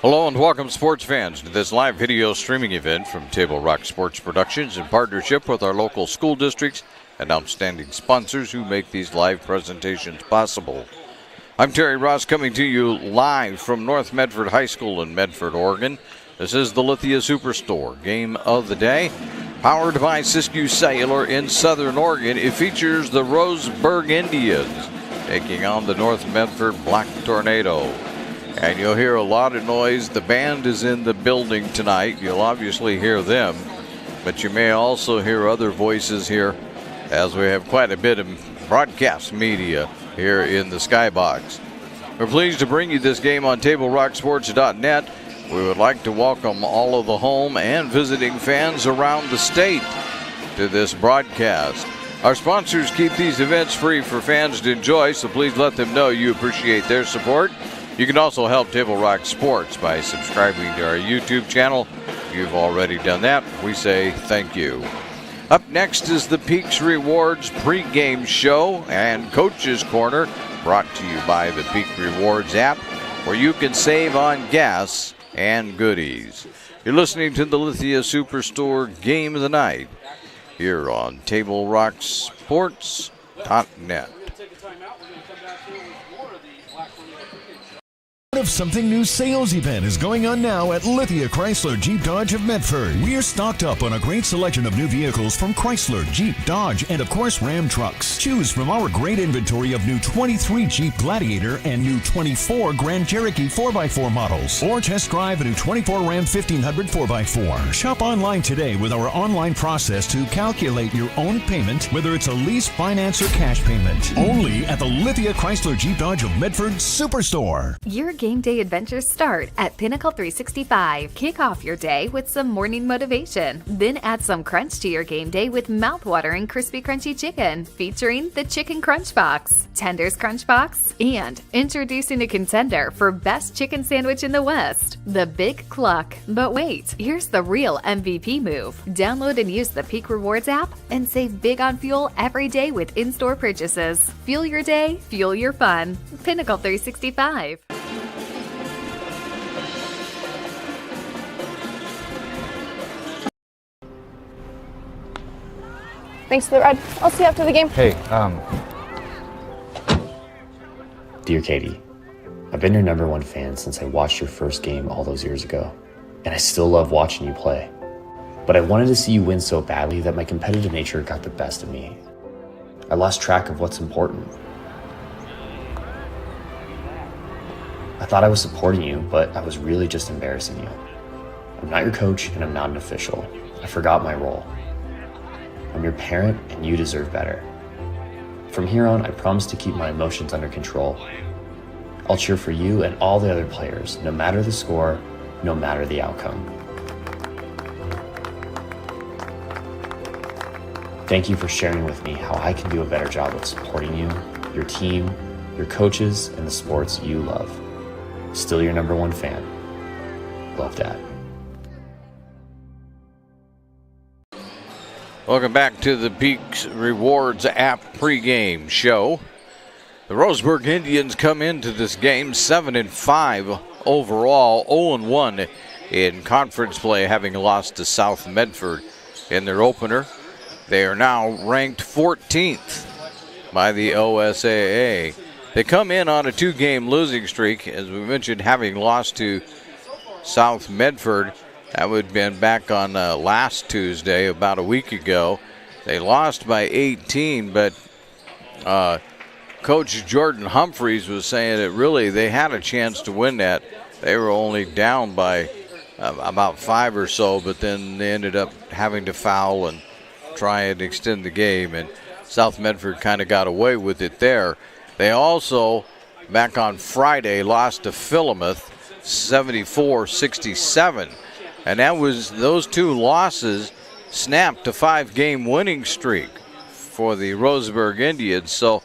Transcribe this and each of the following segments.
Hello and welcome, sports fans, to this live video streaming event from Table Rock Sports Productions in partnership with our local school districts and outstanding sponsors who make these live presentations possible. I'm Terry Ross coming to you live from North Medford High School in Medford, Oregon. This is the Lithia Superstore Game of the Day. Powered by Siskiyou Cellular in Southern Oregon, it features the Roseburg Indians taking on the North Medford Black Tornado. And you'll hear a lot of noise. The band is in the building tonight. You'll obviously hear them, but you may also hear other voices here as we have quite a bit of broadcast media here in the skybox. We're pleased to bring you this game on TableRockSports.net. We would like to welcome all of the home and visiting fans around the state to this broadcast. Our sponsors keep these events free for fans to enjoy, so please let them know you appreciate their support. You can also help Table Rock Sports by subscribing to our YouTube channel. If you've already done that, we say thank you. Up next is the Peaks Rewards pregame show and Coach's Corner, brought to you by the Peak Rewards app, where you can save on gas and goodies. You're listening to the Lithia Superstore Game of the Night here on TableRockSports.net. Of Something New sales event is going on now at Lithia Chrysler Jeep Dodge of Medford. We're stocked up on a great selection of new vehicles from Chrysler, Jeep, Dodge, and of course Ram trucks. Choose from our great inventory of new 23 Jeep Gladiator and new 24 Grand Cherokee 4x4 models, or test drive a new 24 Ram 1500 4x4. Shop online today with our online process to calculate your own payment, whether it's a lease, finance, or cash payment. Only at the Lithia Chrysler Jeep Dodge of Medford Superstore. Your game day adventures start at Pinnacle 365. Kick off your day with some morning motivation. Then add some crunch to your game day with mouth-watering crispy crunchy chicken, featuring the Chicken Crunch Box, Tenders Crunch Box, and introducing a contender for best chicken sandwich in the West, the Big Cluck. But wait, here's the real MVP move. Download and use the Peak Rewards app and save big on fuel every day with in-store purchases. Fuel your day, fuel your fun. Pinnacle 365. Thanks for the ride. I'll see you after the game. Hey, Dear Katie, I've been your #1 fan since I watched your first game all those years ago, and I still love watching you play. But I wanted to see you win so badly that my competitive nature got the best of me. I lost track of what's important. I thought I was supporting you, but I was really just embarrassing you. I'm not your coach, and I'm not an official. I forgot my role. I'm your parent, and you deserve better. From here on, I promise to keep my emotions under control. I'll cheer for you and all the other players, no matter the score, no matter the outcome. Thank you for sharing with me how I can do a better job of supporting you, your team, your coaches, and the sports you love. Still your #1 fan. Love, Dad. Welcome back to the Peaks Rewards app pregame show. The Roseburg Indians come into this game 7-5 overall, 0-1 in conference play, having lost to South Medford in their opener. They are now ranked 14th by the OSAA. They come in on a 2-game losing streak, as we mentioned, having lost to South Medford. That would have been back on last Tuesday, about a week ago. They lost by 18, but Coach Jordan Humphreys was saying that really they had a chance to win that. They were only down by about 5 or so, but then they ended up having to foul and try and extend the game, and South Medford kind of got away with it there. They also, back on Friday, lost to Philomath 74-67. And that was, those two losses snapped a 5-game winning streak for the Roseburg Indians. So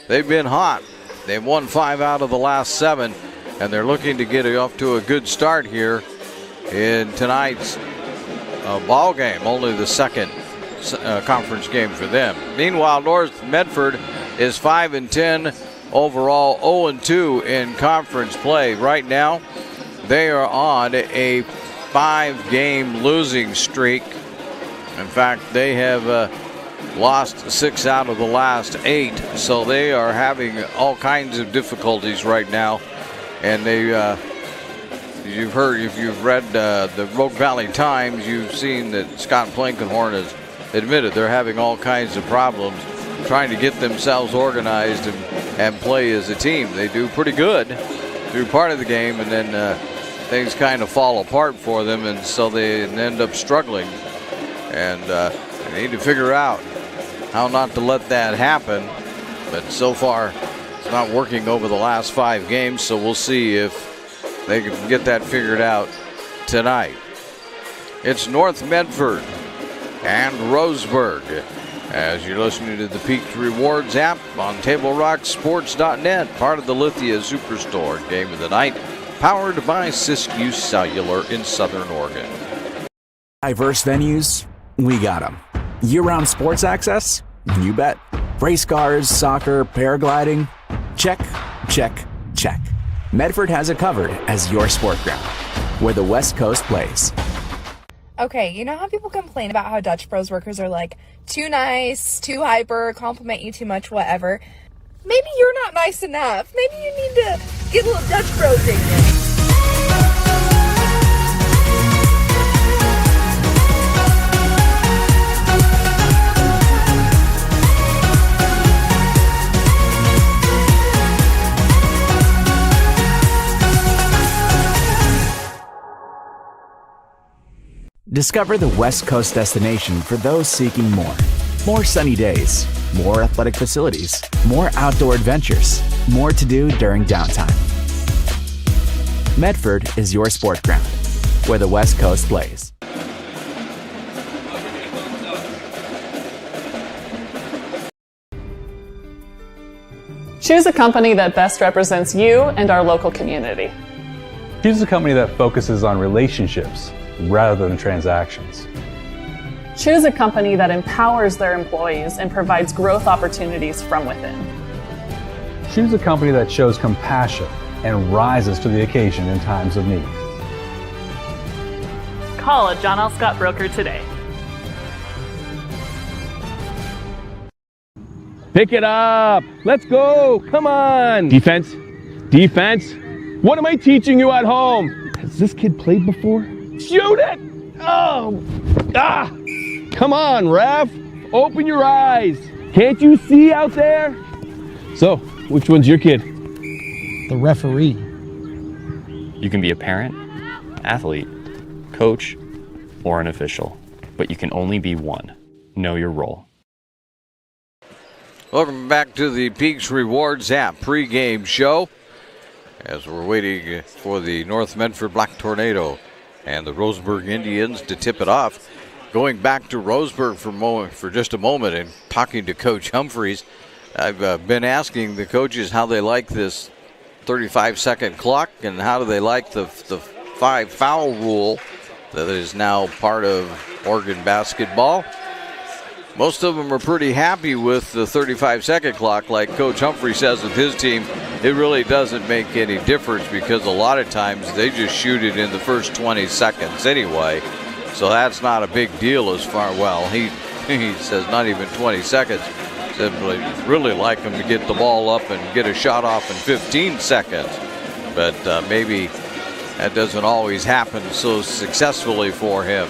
they've been hot. They've won 5 out of the last 7, and they're looking to get off to a good start here in tonight's ball game, only the second conference game for them. Meanwhile, North Medford is 5-10 overall, 0-2 in conference play. Right now, they are on a 5-game losing streak. In fact, they have lost 6 out of the last 8, so they are having all kinds of difficulties right now. And they, you've heard, if you've read the Rogue Valley Times, you've seen that Scott Blankenhorn has admitted they're having all kinds of problems trying to get themselves organized and play as a team. They do pretty good through part of the game, and then things kind of fall apart for them, and so they end up struggling. And they need to figure out how not to let that happen. But so far, it's not working over the last 5 games, so we'll see if they can get that figured out tonight. It's North Medford and Roseburg as you're listening to the Peaks Rewards app on TableRockSports.net, part of the Lithia Superstore. Game of the night, powered by Siskiyou Cellular in Southern Oregon. Diverse venues, we got them. Year-round sports access? You bet. Race cars, soccer, paragliding? Check, check, check. Medford has it covered as your sport ground, where the West Coast plays. Okay, you know how people complain about how Dutch Bros workers are like too nice, too hyper, compliment you too much, whatever? Maybe you're not nice enough. Maybe you need to get a little Dutch Bros in you. Discover the West Coast destination for those seeking more. More sunny days, more athletic facilities, more outdoor adventures, more to do during downtime. Medford is your sport ground, where the West Coast plays. Choose a company that best represents you and our local community. Choose a company that focuses on relationships rather than transactions. Choose a company that empowers their employees and provides growth opportunities from within. Choose a company that shows compassion and rises to the occasion in times of need. Call a John L. Scott broker today. Pick it up. Let's go. Come on. Defense. Defense. What am I teaching you at home? Has this kid played before? Shoot it. Oh. Ah. Come on, ref. Open your eyes. Can't you see out there? So, which one's your kid? The referee. You can be a parent, athlete, coach, or an official, but you can only be one. Know your role. Welcome back to the Peaks Rewards app pregame show as we're waiting for the North Medford Black Tornado and the Roseburg Indians to tip it off. Going back to Roseburg for just a moment and talking to Coach Humphreys, I've been asking the coaches how they like this 35-second clock and how do they like the 5-foul rule that is now part of Oregon basketball. Most of them are pretty happy with the 35-second clock. Like Coach Humphrey says with his team, it really doesn't make any difference because a lot of times they just shoot it in the first 20 seconds anyway. So that's not a big deal as far, well, he says not even 20 seconds. He said really like him to get the ball up and get a shot off in 15 seconds. But maybe that doesn't always happen so successfully for him.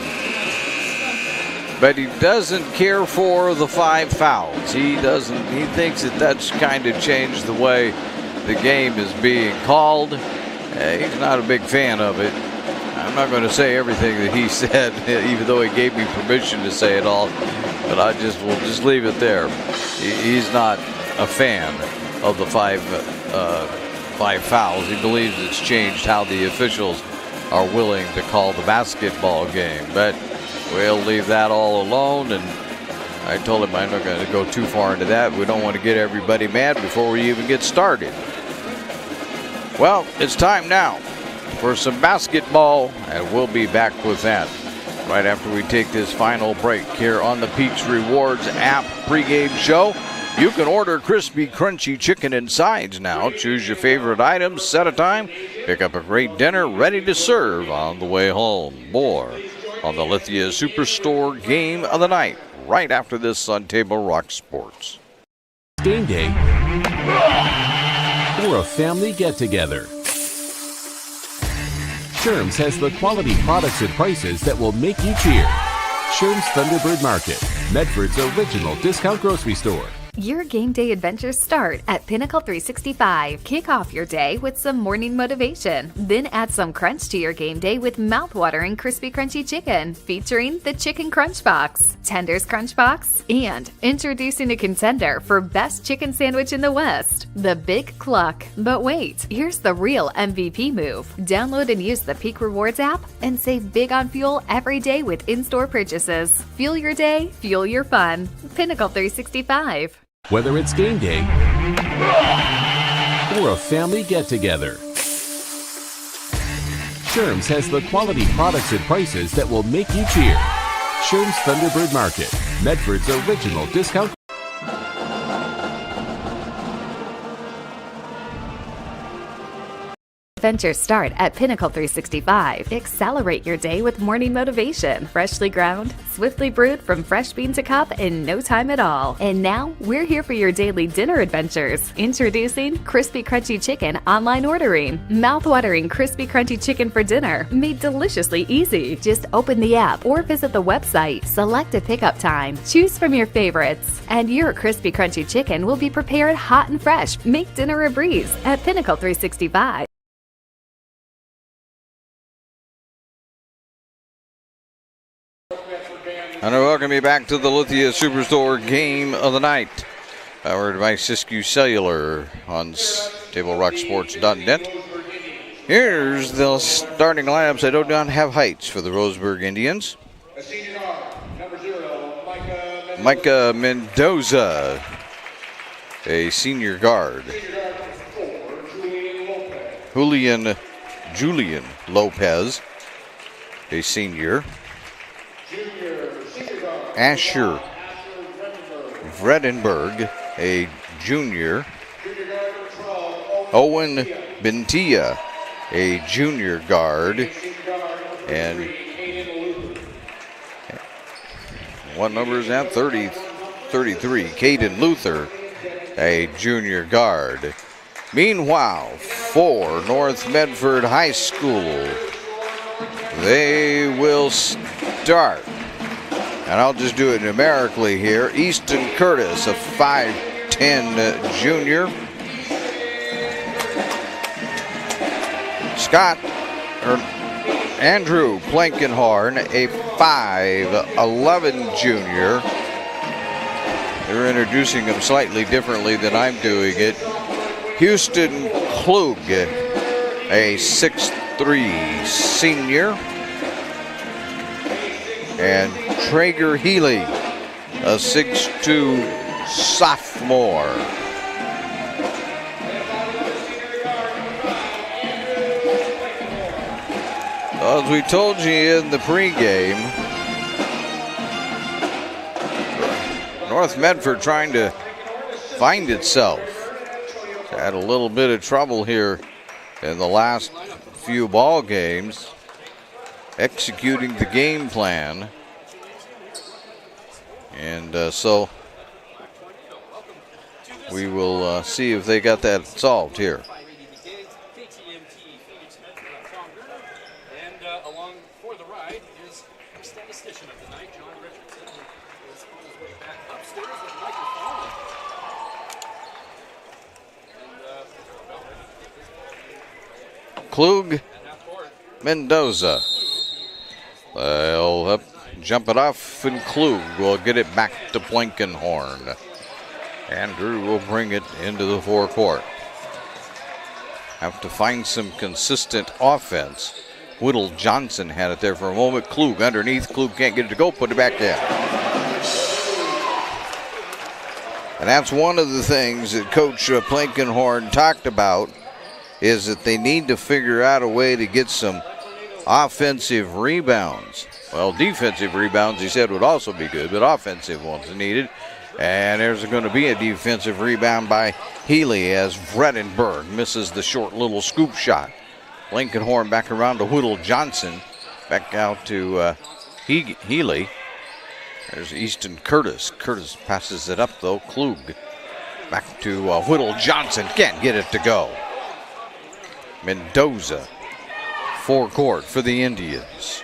But he doesn't care for the 5 fouls. He thinks that that's kind of changed the way the game is being called. He's not a big fan of it. I'm not going to say everything that he said, even though he gave me permission to say it all. But we'll just leave it there. He's not a fan of the 5 fouls. He believes it's changed how the officials are willing to call the basketball game. But we'll leave that all alone, and I told him I'm not going to go too far into that. We don't want to get everybody mad before we even get started. Well, it's time now for some basketball, and we'll be back with that right after we take this final break here on the Peaks Rewards app pregame show You can order crispy, crunchy chicken and sides now. Choose your favorite items, set a time, pick up a great dinner ready to serve on the way home. More on the Lithia Superstore Game of the Night right after this on Table Rock Sports. Game day or a family get-together. Sherm's has the quality products and prices that will make you cheer. Sherm's Thunderbird Market, Medford's original discount grocery store. Your game day adventures start at Pinnacle 365. Kick off your day with some morning motivation. Then add some crunch to your game day with mouth-watering crispy crunchy chicken, featuring the Chicken Crunch Box, Tenders Crunch Box, and introducing a contender for best chicken sandwich in the West, the Big Cluck. But wait, here's the real MVP move. Download and use the Peak Rewards app and save big on fuel every day with in-store purchases. Fuel your day, fuel your fun. Pinnacle 365. Whether it's game day or a family get-together, Sherm's has the quality products and prices that will make you cheer. Sherm's Thunderbird Market, Medford's original discount. Adventures start at Pinnacle 365. Accelerate your day with morning motivation. Freshly ground, swiftly brewed from fresh bean to cup in no time at all. And now, we're here for your daily dinner adventures. Introducing Crispy Crunchy Chicken online ordering. Mouth-watering crispy crunchy chicken for dinner, made deliciously easy. Just open the app or visit the website. Select a pickup time. Choose from your favorites. And your crispy crunchy chicken will be prepared hot and fresh. Make dinner a breeze at Pinnacle 365. And I welcome you back to the Lithia Superstore Game of the Night, powered by Siskiyou Cellular on TableRockSports.net. Here's the starting lineups. I do not have heights for the Roseburg Indians. Micah Mendoza, a senior guard. Julian Lopez, a senior. Asher Vredenberg, a junior. Owen Bentia, a junior guard. And what number is that? 33. Caden Luther, a junior guard. Meanwhile, for North Medford High School, they will start. And I'll just do it numerically here. Easton Curtis, a 5'10 junior. Andrew Plankenhorn, a 5'11 junior. They're introducing him slightly differently than I'm doing it. Houston Klug, a 6'3 senior. And Traeger Healy, a 6'2 sophomore. As we told you in the pregame, North Medford trying to find itself. Had a little bit of trouble here in the last few ball games, executing the game plan. And so we will see if they got that solved here. And along for the ride is statistician of the night, John Richardson, who is on his way back upstairs with the microphone. Klug, Mendoza. They'll jump it off, and Klug will get it back to Plankenhorn. Andrew will bring it into the forecourt. Have to find some consistent offense. Whittle Johnson had it there for a moment. Klug underneath. Klug can't get it to go. Put it back in. And that's one of the things that Coach Plankenhorn talked about, is that they need to figure out a way to get some offensive rebounds. Well, defensive rebounds, he said, would also be good, but offensive ones are needed. And there's going to be a defensive rebound by Healy as Vredenberg misses the short little scoop shot. Blankenhorn back around to Whittle Johnson. Back out to Healy. There's Easton Curtis. Curtis passes it up though. Klug back to Whittle Johnson. Can't get it to go. Mendoza. Forecourt for the Indians.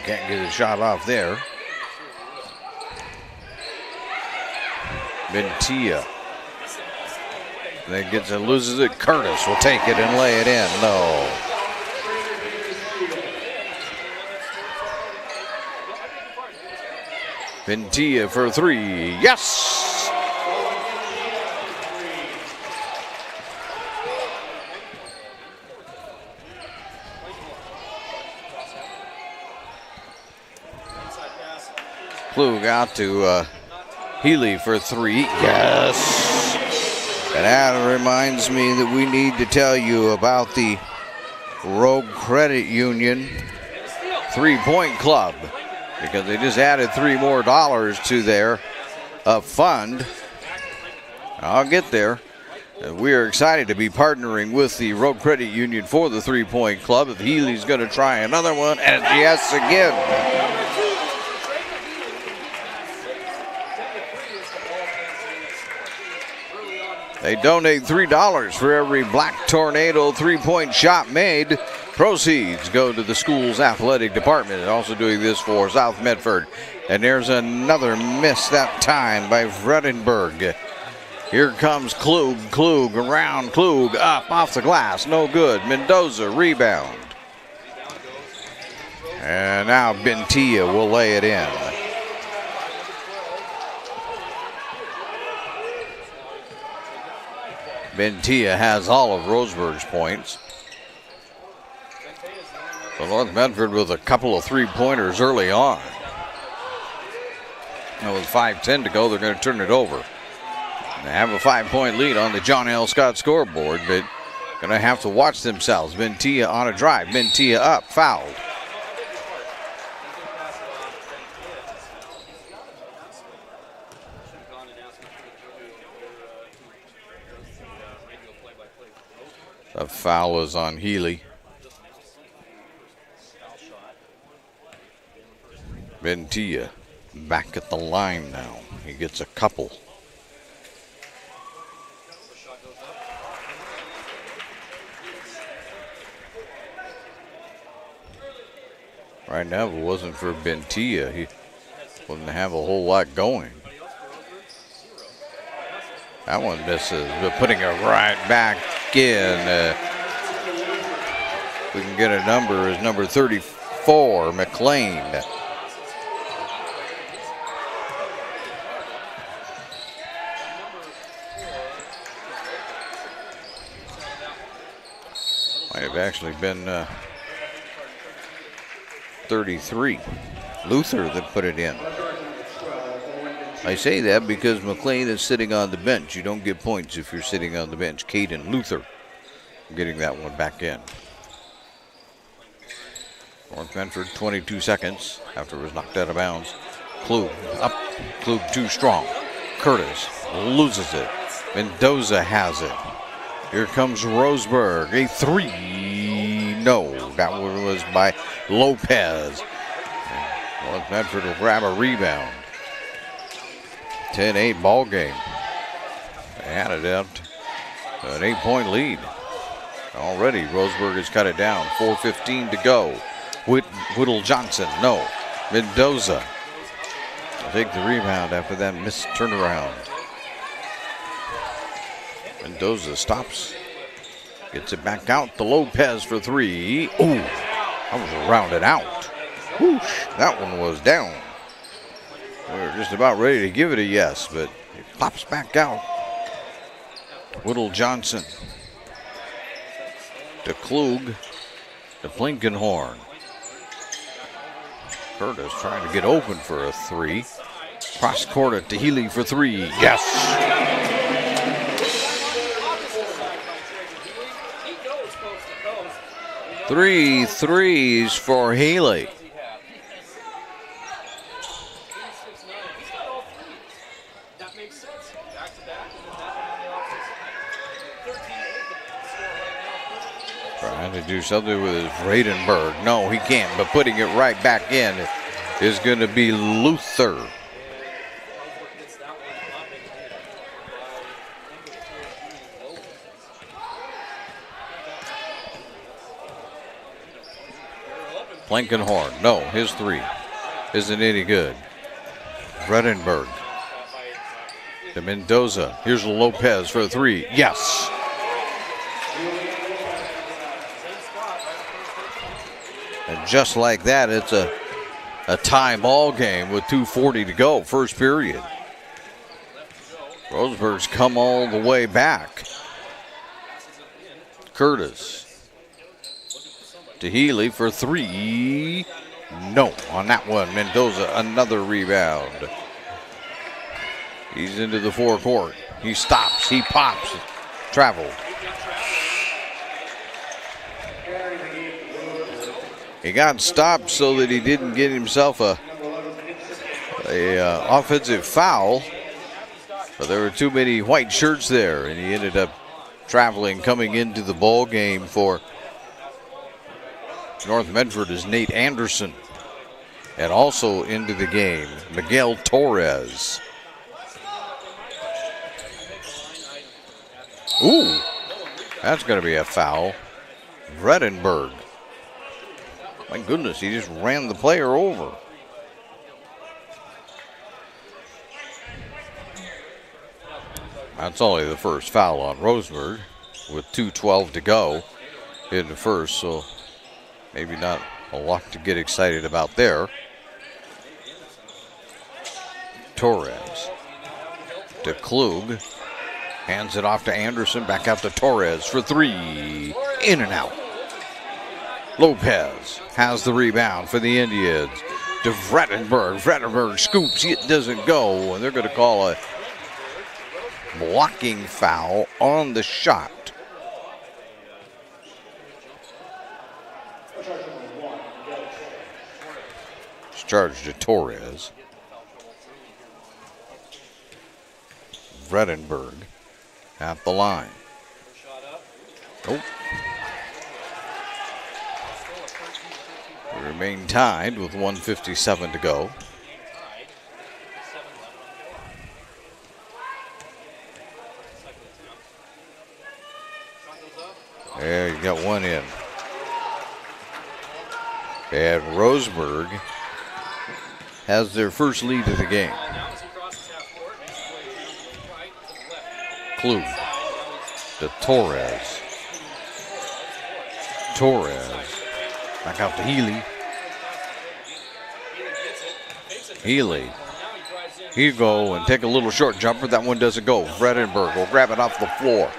Can't get a shot off there. Ventia. Then gets it, loses it. Curtis will take it and lay it in. No. Ventia for three. Yes! Klug out to Healy for three. Yes! And that reminds me that we need to tell you about the Rogue Credit Union 3-point club, because they just added $3 more to their fund. I'll get there. We are excited to be partnering with the Rogue Credit Union for the 3-point club. If Healy's going to try another one, and yes again. They donate $3 for every Black Tornado 3-point shot made. Proceeds go to the school's athletic department. And also doing this for South Medford. And there's another miss that time by Vredenberg. Here comes Klug. Klug around. Klug up off the glass. No good. Mendoza rebound. And now Bentia will lay it in. Bentia has all of Roseburg's points. So North Medford with a couple of 3-pointers early on. And with 5:10 to go, they're going to turn it over. They have a 5-point lead on the John L. Scott scoreboard, but going to have to watch themselves. Bentia on a drive. Bentia up, fouled. The foul is on Healy. Bentia back at the line now. He gets a couple. Right now, if it wasn't for Bentia, he wouldn't have a whole lot going. That one misses, but putting it right back in. We can get a number is number 34, McLean. Might have actually been 33. Luther that put it in. I say that because McLean is sitting on the bench. You don't get points if you're sitting on the bench. Caden Luther getting that one back in. North Medford 22 seconds after it was knocked out of bounds. Klug up. Klug too strong. Curtis loses it. Mendoza has it. Here comes Roseburg. A three. No, that one was by Lopez. North Medford will grab a rebound. 10-8 ball game. They had it out to an 8-point lead. Already Roseburg has cut it down. 4:15 to go. Whittle Johnson, no. Mendoza will take the rebound after that missed turnaround. Mendoza stops. Gets it back out to Lopez for three. Ooh, that was rounded out. Whoosh, that one was down. We were just about ready to give it a yes, but it pops back out. Whittle Johnson to Klug to Blankenhorn. Curtis trying to get open for a three. Cross court to Healy for three. Yes! 3 threes for Healy. That makes sense. Back to back, and then that one on the opposite side. 13-8 Trying to do something with his Vradenberg. No, he can't, but putting it right back in is going to be Luther. Blankenhorn, no, his three isn't any good. Vredenberg to Mendoza. Here's Lopez for a three. Yes. And just like that, it's a tie ball game with 2:40 to go, first period. Roseburg's come all the way back. Curtis to Healy for three. No, on that one. Mendoza, another rebound. He's into the forecourt. He stops. He pops. Traveled. He got stopped so that he didn't get himself a offensive foul. But there were too many white shirts there, and he ended up traveling. Coming into the ball game for North Medford is Nate Anderson. And also into the game, Miguel Torres. Ooh, that's going to be a foul. Vredenberg. My goodness, he just ran the player over. That's only the first foul on Roseburg with 2:12 to go in the first, so maybe not a lot to get excited about there. Torres to Klug. Hands it off to Anderson. Back out to Torres for three. In and out. Lopez has the rebound for the Indians. To Vredenberg. Vredenberg scoops. It doesn't go. And they're going to call a blocking foul on the shot. It's charged to Torres. Vredenberg at the line. Nope. We remain tied with 1:57 to go. There, you got one in. And Roseburg has their first lead of the game. Klug to Torres. Torres back out to Healy. Healy. Here you go and take a little short jumper. That one doesn't go. Vredenberg will grab it off the floor.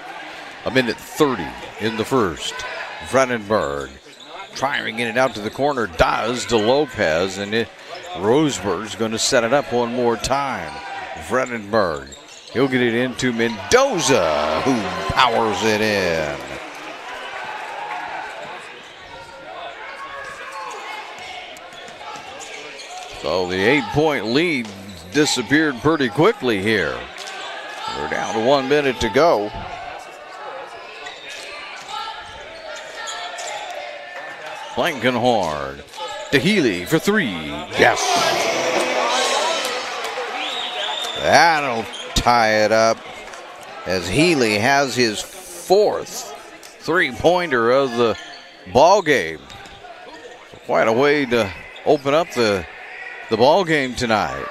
A minute 30 in the first. Vredenberg trying to get it out to the corner. Does to Lopez, and Roseburg's going to set it up one more time. Vredenberg. He'll get it into Mendoza, who powers it in. So the 8-point lead disappeared pretty quickly here. We're down to 1 minute to go. Blankenhorn to Healy for three. Yes. That'll tie it up as Healy has his fourth three-pointer of the ball game. Quite a way to open up the ball game tonight.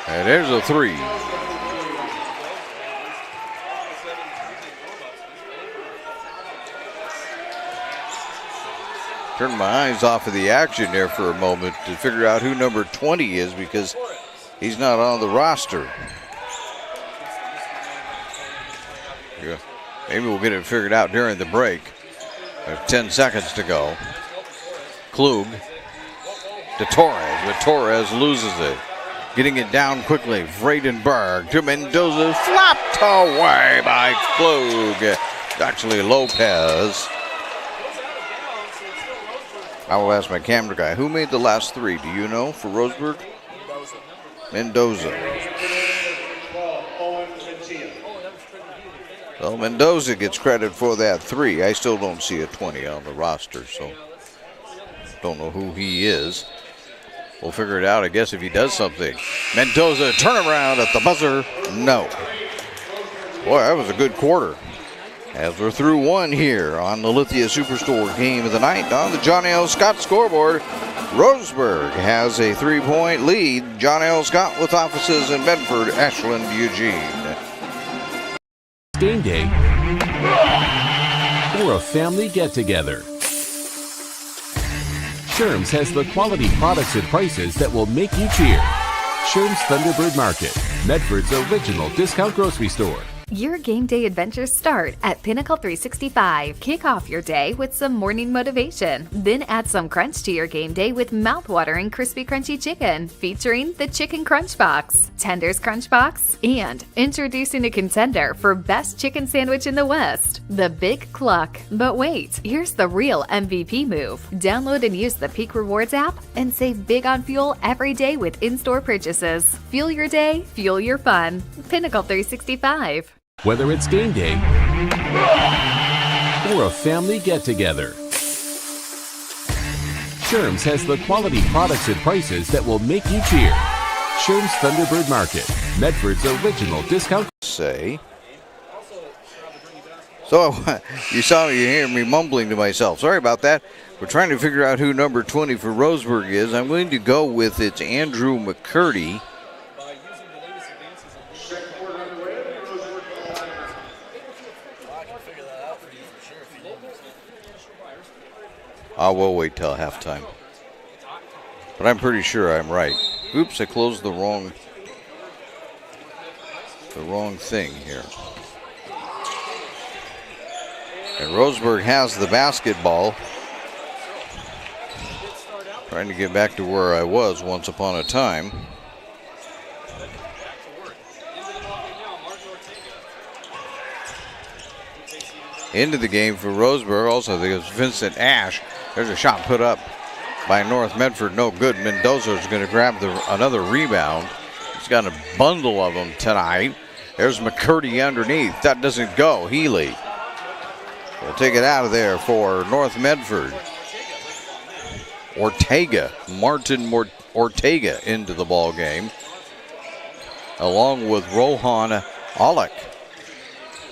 And there's a three. Turned my eyes off of the action there for a moment to figure out who number 20 is because he's not on the roster. Yeah. Maybe we'll get it figured out during the break. 10 seconds to go. Klug to Torres, but Torres loses it. Getting it down quickly. Vredenberg to Mendoza. Flopped away by Klug. Actually, Lopez. I will ask my camera guy, who made the last three? Do you know for Roseburg? Mendoza. Well, Mendoza gets credit for that three. I still don't see a 20 on the roster, so don't know who he is. We'll figure it out, I guess, if he does something. Mendoza, turnaround at the buzzer. No. Boy, that was a good quarter. As we're through one here on the Lithia Superstore game of the night on the John L. Scott scoreboard, Roseburg has a 3-point lead. John L. Scott with offices in Medford, Ashland, Eugene. Game day or a family get-together. Sherm's has the quality products and prices that will make you cheer. Sherm's Thunderbird Market, Medford's original discount grocery store. Your game day adventures start at Pinnacle 365. Kick off your day with some morning motivation. Then add some crunch to your game day with mouth-watering crispy crunchy chicken, featuring the Chicken Crunch Box, Tender's Crunch Box, and introducing a contender for best chicken sandwich in the West, the Big Cluck. But wait, here's the real MVP move. Download and use the Peak Rewards app and save big on fuel every day with in-store purchases. Fuel your day, fuel your fun. Pinnacle 365. Whether it's game day or a family get-together, Sherm's has the quality products and prices that will make you cheer. Sherm's Thunderbird Market, Medford's original discount. So, you hear me mumbling to myself. Sorry about that. We're trying to figure out who number 20 for Roseburg is. I'm going to go with it's Andrew McCurdy. I will wait till halftime. But I'm pretty sure I'm right. Oops, I closed the wrong thing here. And Roseburg has the basketball. Trying to get back to where I was once upon a time. Into the game for Roseburg. Also, there's Vincent Ash. There's a shot put up by North Medford. No good. Mendoza is going to grab another rebound. He's got a bundle of them tonight. There's McCurdy underneath. That doesn't go. Healy will take it out of there for North Medford. Martin Ortega into the ball game, along with Rohan Alec.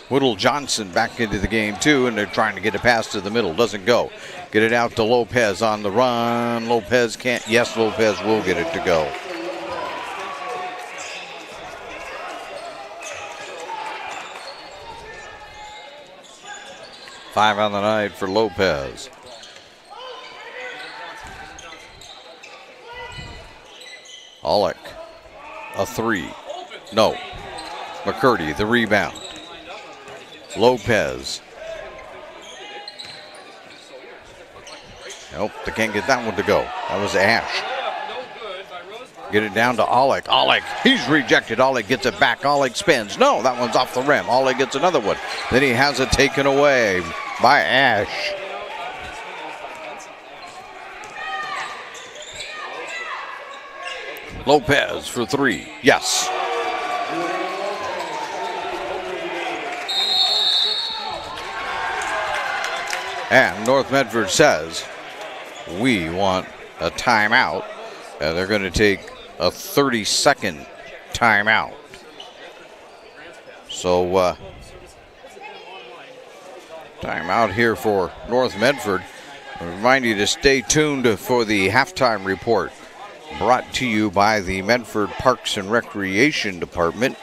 Whittle Johnson back into the game too, and they're trying to get a pass to the middle. Doesn't go. Get it out to Lopez on the run. Lopez can't. Yes, Lopez will get it to go. Five on the night for Lopez. Alec, a three. No. McCurdy, the rebound. Lopez. Nope, they can't get that one to go. That was Ash. Get it down to Alec. Alec, he's rejected. Alec gets it back. Alec spins. No, that one's off the rim. Alec gets another one. Then he has it taken away by Ash. Lopez for three. Yes. And North Medford says, we want a timeout. And they're going to take a 30-second timeout. So, timeout here for North Medford. I remind you to stay tuned for the halftime report, brought to you by the Medford Parks and Recreation Department.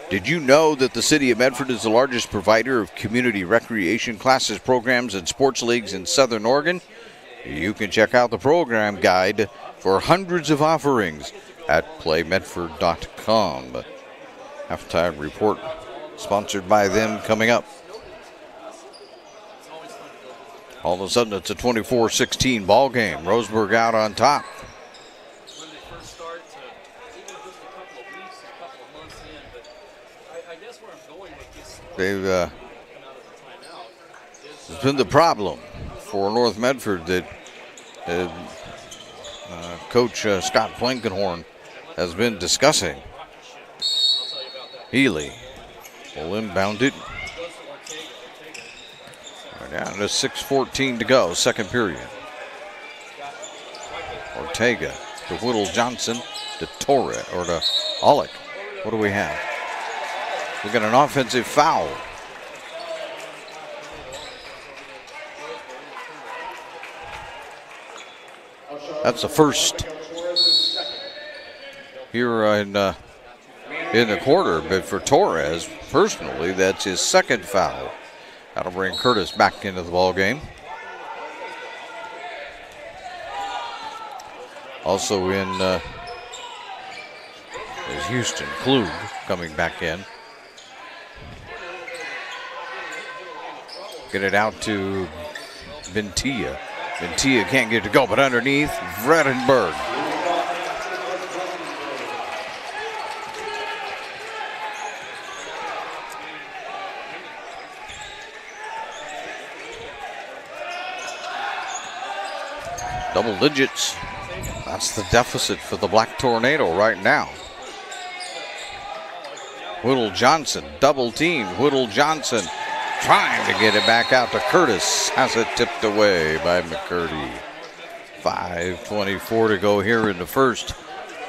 Did you know that the city of Medford is the largest provider of community recreation classes, programs, and sports leagues in Southern Oregon? You can check out the program guide for hundreds of offerings at playmedford.com. Halftime report sponsored by them coming up. All of a sudden, it's a 24-16 ball game. Roseburg out on top. They've it's been the problem for North Medford that Coach Scott Blankenhorn has been discussing. Healy will inbound it. Right now, there's 6:14 to go, second period. Ortega to Whittle Johnson to Torres, or to Olick. What do we have? We got an offensive foul. That's the first here in the quarter, but for Torres, personally, that's his second foul. That'll bring Curtis back into the ball game. Also in is Houston Klug coming back in. Get it out to Ventia. Ventia can't get it to go, but underneath, Vredenberg. Double digits. That's the deficit for the Black Tornado right now. Whittle Johnson, double team. Whittle Johnson trying to get it back out to Curtis. Has it tipped away by McCurdy. 5:24 to go here in the first.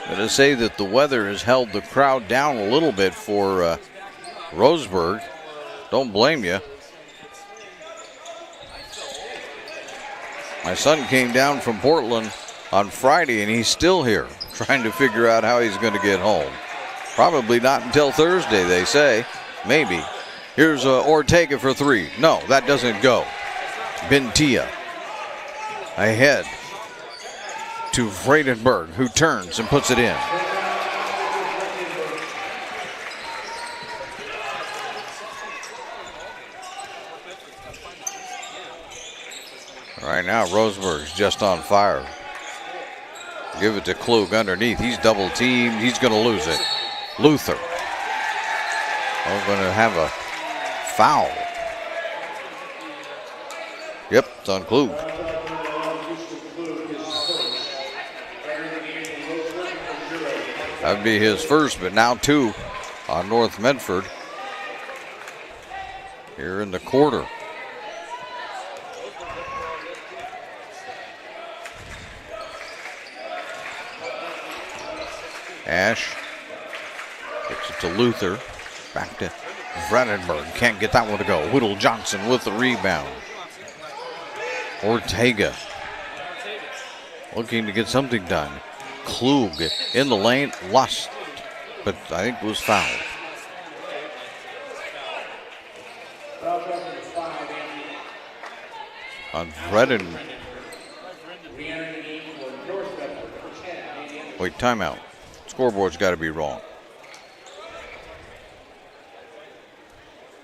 I'm going to say that the weather has held the crowd down a little bit for Roseburg. Don't blame you. My son came down from Portland on Friday, and he's still here trying to figure out how he's going to get home. Probably not until Thursday, they say. Maybe. Here's Ortega for three. No, that doesn't go. Bentia ahead to Vredenberg, who turns and puts it in. Right now, Roseburg's just on fire. Give it to Klug underneath. He's double teamed. He's going to lose it. Luther. We're going to have a foul. Yep, it's on Klug. That'd be his first, but now two on North Medford here in the quarter. Ash gets it to Luther. Back to Vredenberg. Can't get that one to go. Whittle Johnson with the rebound. Ortega looking to get something done. Klug in the lane. Lost, but I think was fouled. On Vreden. Wait, timeout. Scoreboard's got to be wrong.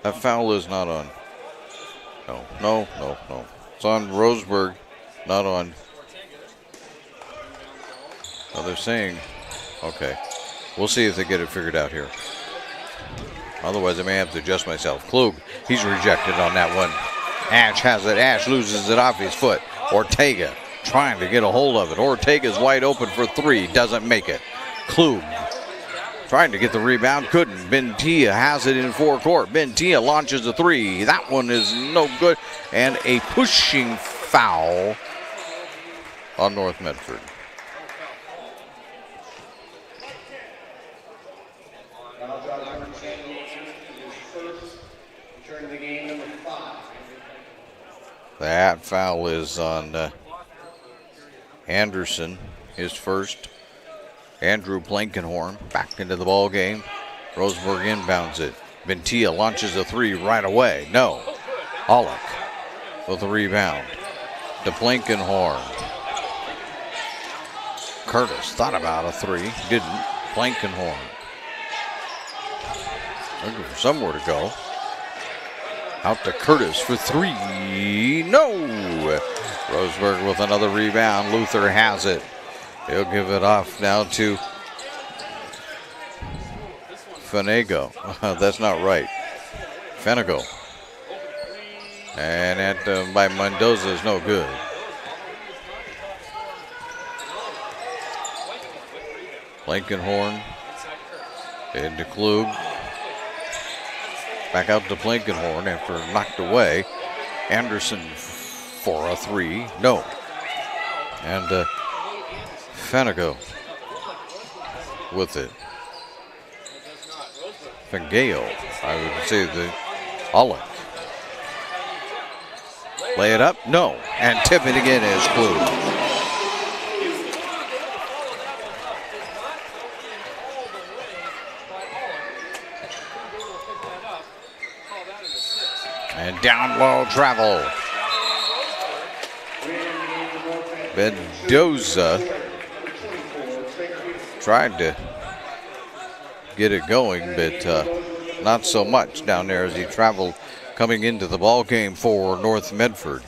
That foul is not on. No. It's on Roseburg, not on. Oh, they're saying, okay. We'll see if they get it figured out here. Otherwise, I may have to adjust myself. Klug, he's rejected on that one. Ash has it. Ash loses it off his foot. Ortega trying to get a hold of it. Ortega's wide open for three. Doesn't make it. Klug trying to get the rebound. Couldn't. Bentia has it in forecourt. Bentia launches a three. That one is no good. And a pushing foul on North Medford. That foul is on Anderson, his first. Andrew Blankenhorn back into the ball game. Roseburg inbounds it. Bentia launches a three right away. No. Olick with the rebound to Blankenhorn. Curtis thought about a three. Didn't. Blankenhorn looking for somewhere to go. Out to Curtis for three. No. Roseburg with another rebound. Luther has it. He'll give it off now to Fenego. That's not right. Fenego. And that by Mendoza is no good. Blankenhorn into Klug. Back out to Blankenhorn after knocked away. Anderson for a three. No. And Fanago with it. Fangeo, I would say the Alec. Lay it up? No. And tip it again is Klug. And down low travel. Mendoza tried to get it going, but not so much down there as he traveled coming into the ball game for North Medford.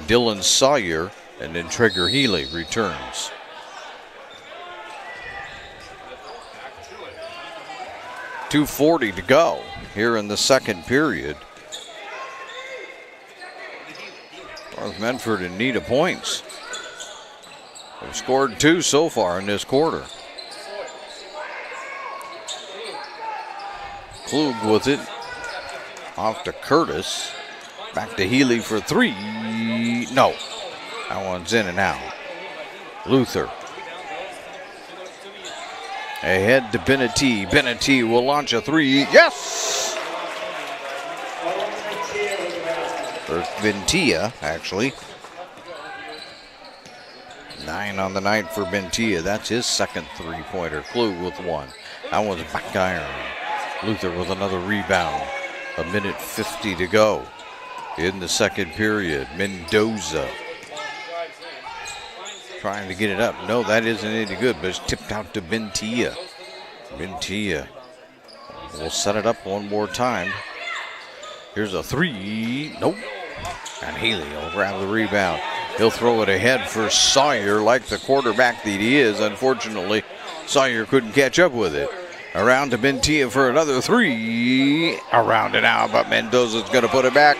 Dylan Sawyer and then Traeger Healy returns. .240 to go here in the second period. North Medford in need of points. They've scored 2 so far in this quarter. Klug with it. Off to Curtis. Back to Healy for 3. No. That one's in and out. Luther. Ahead to Benati. Benati will launch a 3. Yes! Or Ventia, actually. 9 on the night for Ventia. That's his second three-pointer. Klug with 1. That one's back iron. Luther with another rebound. 1:50 to go in the second period. Mendoza trying to get it up. No, that isn't any good, but it's tipped out to Ventia. Ventia will set it up one more time. Here's a 3. Nope. And Healy will grab the rebound. He'll throw it ahead for Sawyer like the quarterback that he is. Unfortunately, Sawyer couldn't catch up with it. Around to Bentia for another 3. Around and out, but Mendoza's going to put it back.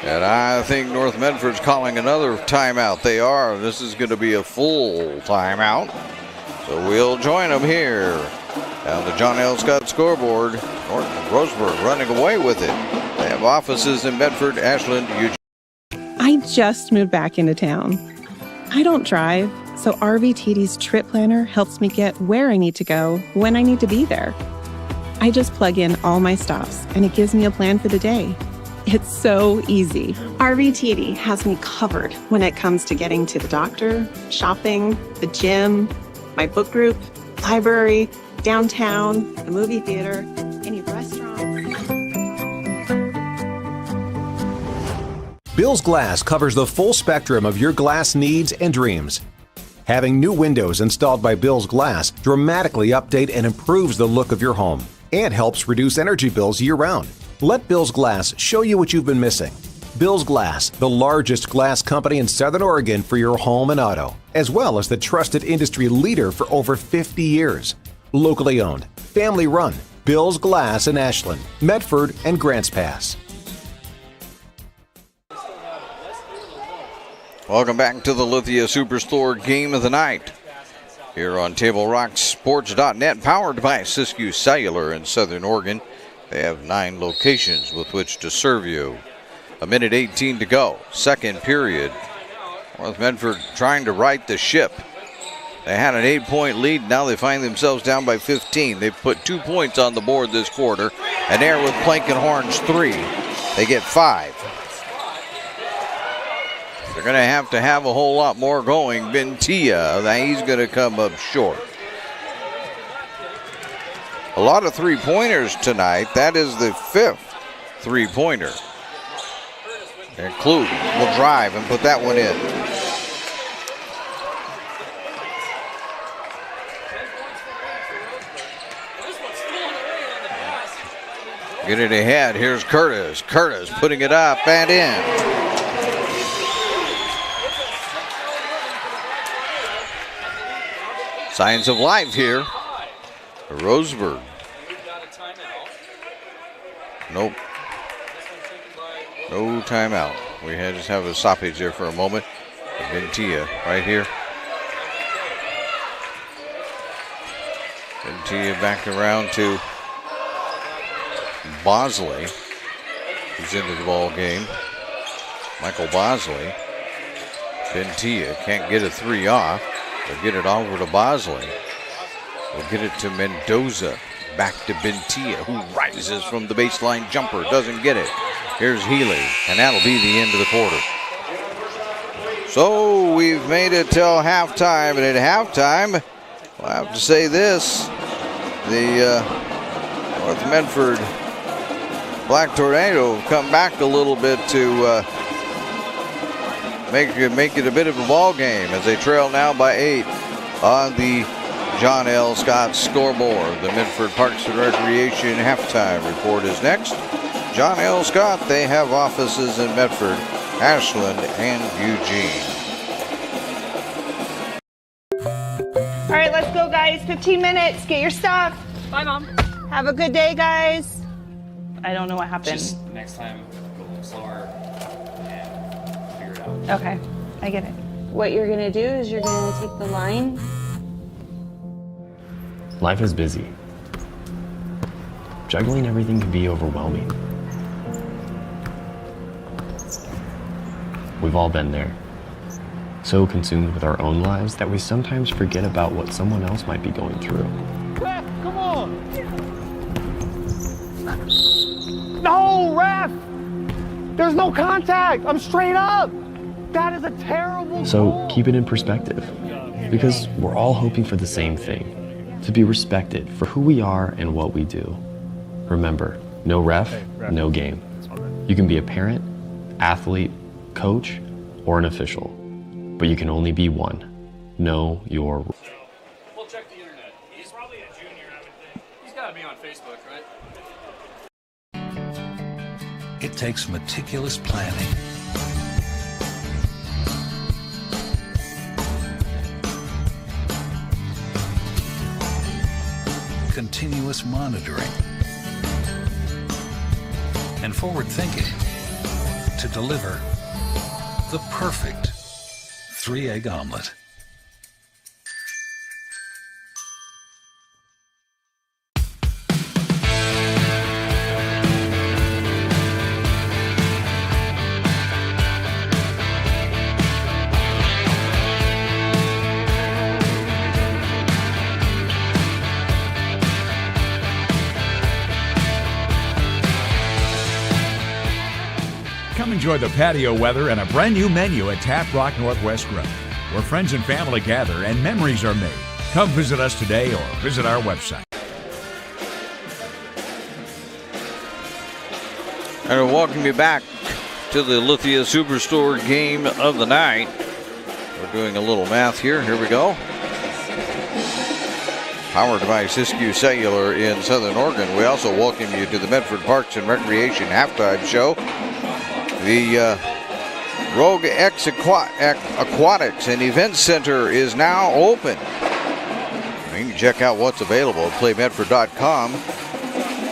And I think North Medford's calling another timeout. They are. This is going to be a full timeout. So we'll join them here on the John L. Scott scoreboard. Roseburg running away with it. They have offices in Medford, Ashland, Eugene. I just moved back into town. I don't drive, so RVTD's trip planner helps me get where I need to go when I need to be there. I just plug in all my stops, and it gives me a plan for the day. It's so easy. RVTD has me covered when it comes to getting to the doctor, shopping, the gym, my book group, library, downtown, the movie theater, any restaurant. Bill's Glass covers the full spectrum of your glass needs and dreams. Having new windows installed by Bill's Glass dramatically update and improves the look of your home and helps reduce energy bills year-round. Let Bill's Glass show you what you've been missing. Bill's Glass, the largest glass company in Southern Oregon for your home and auto, as well as the trusted industry leader for over 50 years. Locally owned, family run, Bill's Glass in Ashland, Medford, and Grants Pass. Welcome back to the Lithia Superstore Game of the Night. Here on TableRockSports.net, powered by Siskiyou Cellular in Southern Oregon. They have 9 locations with which to serve you. 1:18 to go, second period. North Medford trying to right the ship. They had an 8-point lead. Now they find themselves down by 15. They've put 2 points on the board this quarter. And there with Blankenhorn's 3. They get 5. They're going to have a whole lot more going. Bentia, he's going to come up short. A lot of three-pointers tonight. That is the 5th three-pointer. And Klug will drive and put that one in. Get it ahead. Here's Curtis. Curtis putting it up and in. Signs of life here Roseburg. Nope. No timeout. We just have a stoppage there for a moment. Ventia right here. Ventia back around to Bosley, who's into the ball game. Michael Bosley. Ventia can't get a 3 off. They'll get it over to Bosley. We'll get it to Mendoza. Back to Ventia, who rises from the baseline jumper. Doesn't get it. Here's Healy, and that'll be the end of the quarter. So we've made it till halftime, and at halftime, I'll have to say this. The North Medford Black Tornado have come back a little bit to make it a bit of a ball game as they trail now by 8 on the John L. Scott scoreboard. The Medford Parks and Recreation halftime report is next. John L. Scott, they have offices in Medford, Ashland, and Eugene. All right, let's go, guys. 15 minutes. Get your stuff. Bye, Mom. Have a good day, guys. I don't know what happened. Just next time, go a little slower and figure it out. Okay, I get it. What you're gonna do is you're gonna take the line. Life is busy. Juggling everything can be overwhelming. We've all been there. So consumed with our own lives that we sometimes forget about what someone else might be going through. Ref, come on! No, ref! There's no contact! I'm straight up! That is a terrible So goal. keep it in perspective, because we're all hoping for the same thing, to be respected for who we are and what we do. Remember, no ref, no game. You can be a parent, athlete, coach, or an official, but you can only be one. Know your role. We'll check the internet. He's probably a junior, I would think. He's got to be on Facebook, right? It takes meticulous planning, continuous monitoring, and forward thinking to deliver the perfect 3-egg omelet. Come enjoy the patio weather and a brand new menu at Tap Rock Northwest Grill, where friends and family gather and memories are made. Come visit us today or visit our website. And I welcome you back to the Lithia Superstore game of the night. We're doing a little math here. Here we go. Powered by Siskiyou Cellular in Southern Oregon. We also welcome you to the Medford Parks and Recreation halftime show. The Rogue X Aquatics and Event Center is now open. You can check out what's available at playmedford.com.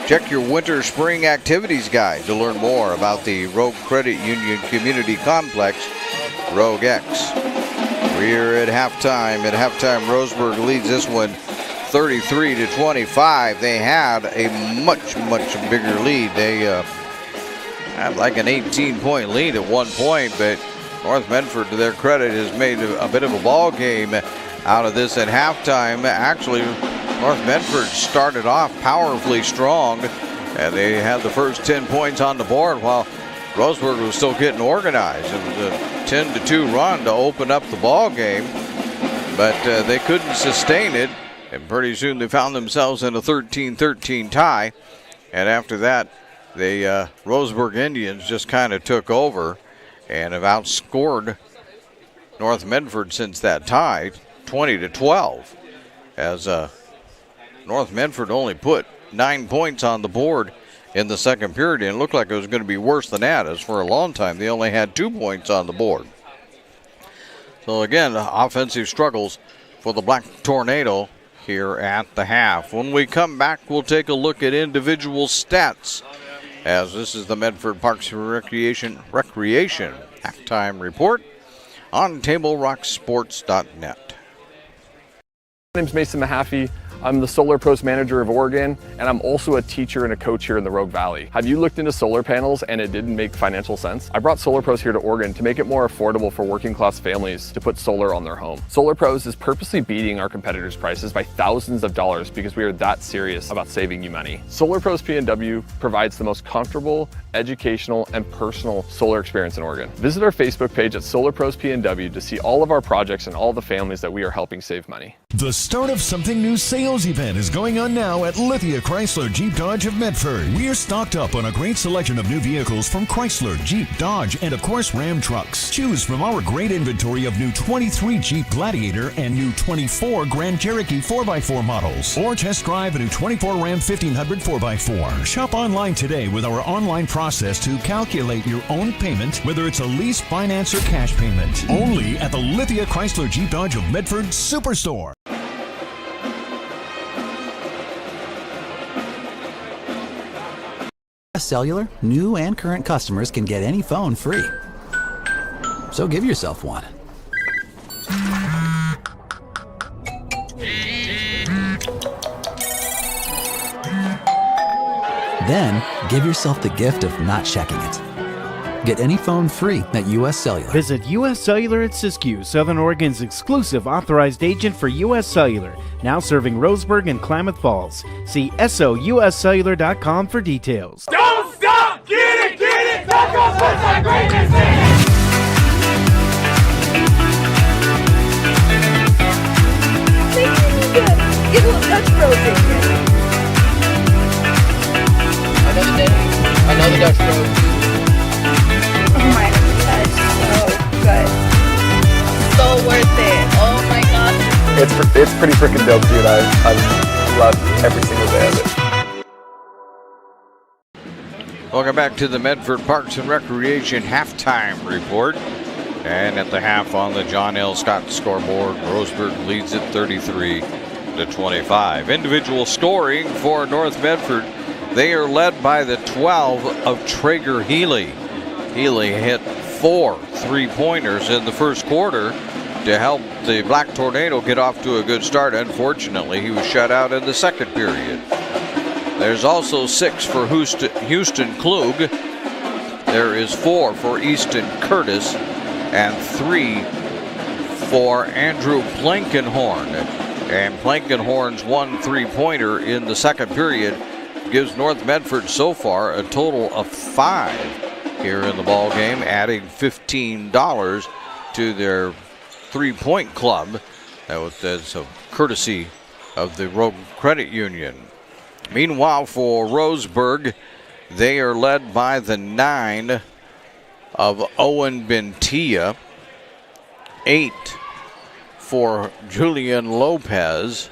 Check your winter spring activities guide to learn more about the Rogue Credit Union Community Complex, Rogue X. We're at halftime. At halftime, Roseburg leads this one 33-25. They had a much bigger lead. They had like an 18-point lead at one point, but North Medford, to their credit, has made a bit of a ball game out of this at halftime. Actually, North Medford started off powerfully strong, and they had the first 10 points on the board while Roseburg was still getting organized. It was a 10-2 run to open up the ball game, but they couldn't sustain it, and pretty soon they found themselves in a 13-13 tie. And after that, the Roseburg Indians just kind of took over and have outscored North Medford since that tie, 20-12, as North Medford only put 9 points on the board in the second period, and it looked like it was going to be worse than that, as for a long time they only had 2 points on the board. So again, offensive struggles for the Black Tornado here at the half. When we come back, we'll take a look at individual stats, as this is the Medford Parks and Recreation halftime report on TableRockSports.net. My name's Mason Mahaffey. I'm the Solar Pros Manager of Oregon, and I'm also a teacher and a coach here in the Rogue Valley. Have you looked into solar panels and it didn't make financial sense? I brought Solar Pros here to Oregon to make it more affordable for working class families to put solar on their home. Solar Pros is purposely beating our competitors' prices by thousands of dollars because we are that serious about saving you money. Solar Pros PNW provides the most comfortable, educational, and personal solar experience in Oregon. Visit our Facebook page at Solar Pros PNW to see all of our projects and all the families that we are helping save money. The start of something new sales event is going on now at Lithia Chrysler Jeep Dodge of Medford. We are stocked up on a great selection of new vehicles from Chrysler, Jeep, Dodge, and of course Ram trucks. Choose from our great inventory of new 23 Jeep Gladiator and new 24 Grand Cherokee 4x4 models, or test drive a new 24 Ram 1500 4x4. Shop online today with our online process to calculate your own payment, whether it's a lease, finance, or cash payment. Only at the Lithia Chrysler Jeep Dodge of Medford Superstore. Cellular, new and current customers can get any phone free. So give yourself one. Then give yourself the gift of not checking it. Get any phone free at US Cellular. Visit US Cellular at Siskiyou, Southern Oregon's exclusive authorized agent for US Cellular, now serving Roseburg and Klamath Falls. See SOUScellular.com for details. Don't stop! Get it! That goes with our greatness in it! Get a little Dutch Bros in here. Another day, another Dutch Bros. Oh my god, so good. So worth it. Oh my god. It's pretty freaking dope, dude. I love every single day of it. Welcome back to the Medford Parks and Recreation halftime report. And at the half on the John L. Scott scoreboard, Roseburg leads it 33-25. Individual scoring for North Medford. They are led by the 12 of Traeger Healy. Healy hit 4 3-pointers in the first quarter to help the Black Tornado get off to a good start. Unfortunately, he was shut out in the second period. There's also 6 for Houston Klug. There is 4 for Easton Curtis and 3 for Andrew Plankenhorn. And Plankenhorn's 1 3-pointer in the second period gives North Medford so far a total of 5 here in the ball game, adding $15 to their 3-point club. That's a courtesy of the Rogue Credit Union. Meanwhile, for Roseburg, they are led by the 9 of Owen Bentia, 8 for Julian Lopez,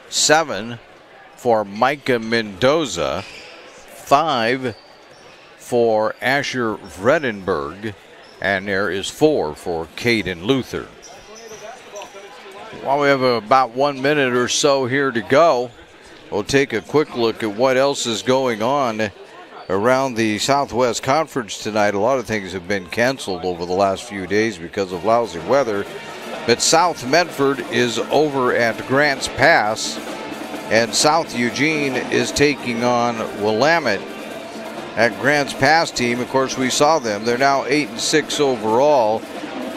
7 for Micah Mendoza, 5 for Asher Vredenberg, and there is 4 for Caden Luther. While we have about 1 minute or so here to go, we'll take a quick look at what else is going on around the Southwest Conference tonight. A lot of things have been canceled over the last few days because of lousy weather. But South Medford is over at Grants Pass, and South Eugene is taking on Willamette. At Grants Pass team, of course, we saw them. They're now 8-6 overall,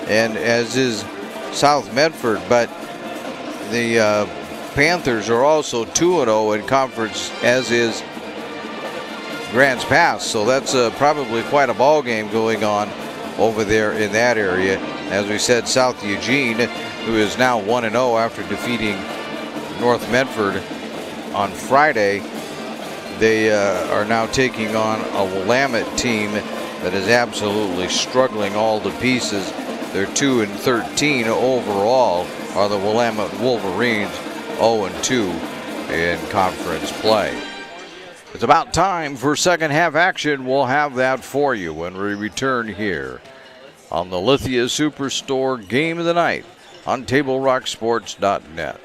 and as is South Medford. But the Panthers are also 2-0 in conference, as is Grants Pass. So that's probably quite a ball game going on over there in that area. As we said, South Eugene, who is now 1-0 after defeating North Medford on Friday, they are now taking on a Willamette team that is absolutely struggling all to pieces. They're 2-13 overall, are the Willamette Wolverines, 0-2 in conference play. It's about time for second half action. We'll have that for you when we return here on the Lithia Superstore Game of the Night on TableRockSports.net.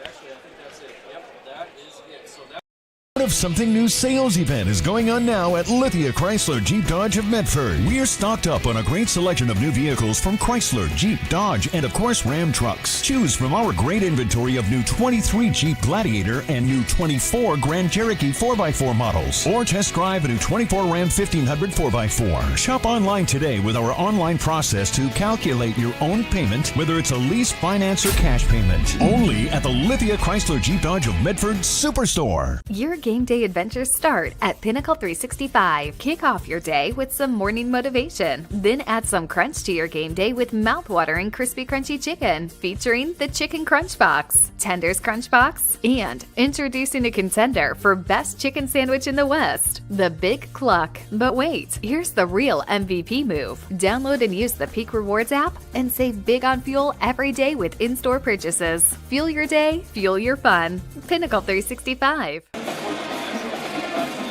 Of Something New sales event is going on now at Lithia Chrysler Jeep Dodge of Medford. We are stocked up on a great selection of new vehicles from Chrysler, Jeep, Dodge, and of course Ram trucks. Choose from our great inventory of new 23 Jeep Gladiator and new 24 Grand Cherokee 4x4 models, or test drive a new 24 Ram 1500 4x4. Shop online today with our online process to calculate your own payment, whether it's a lease, finance, or cash payment. Only at the Lithia Chrysler Jeep Dodge of Medford Superstore. Your game day adventures start at Pinnacle 365. Kick off your day with some morning motivation. Then add some crunch to your game day with mouth-watering crispy crunchy chicken, featuring the Chicken Crunch Box, Tender's Crunch Box, and introducing a contender for best chicken sandwich in the West, the Big Cluck. But wait, here's the real MVP move. Download and use the Peak Rewards app and save big on fuel every day with in-store purchases. Fuel your day, fuel your fun. Pinnacle 365.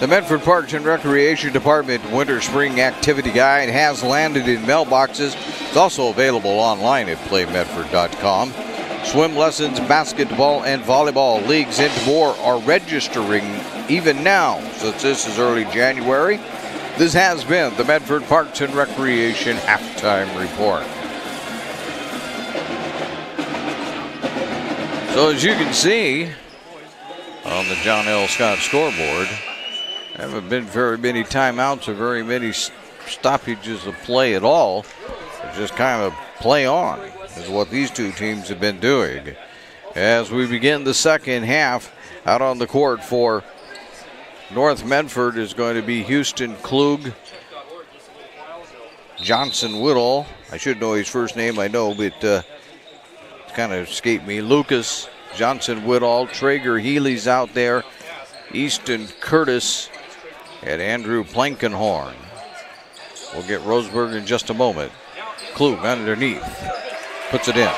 The Medford Parks and Recreation Department Winter Spring Activity Guide has landed in mailboxes. It's also available online at playmedford.com. Swim lessons, basketball, and volleyball leagues and more are registering even now, since this is early January. This has been the Medford Parks and Recreation Halftime Report. So as you can see on the John L. Scott scoreboard, there haven't been very many timeouts or very many stoppages of play at all. It's just kind of play on is what these two teams have been doing. As we begin the second half, out on the court for North Medford is going to be Houston Klug, Johnson Whittle. I should know his first name, I know, but it's kind of escaped me. Lucas, Johnson Whittle, Traeger Healy's out there, Easton Curtis, and Andrew Plankenhorn. We'll get Roseburg in just a moment. Klug underneath, puts it in.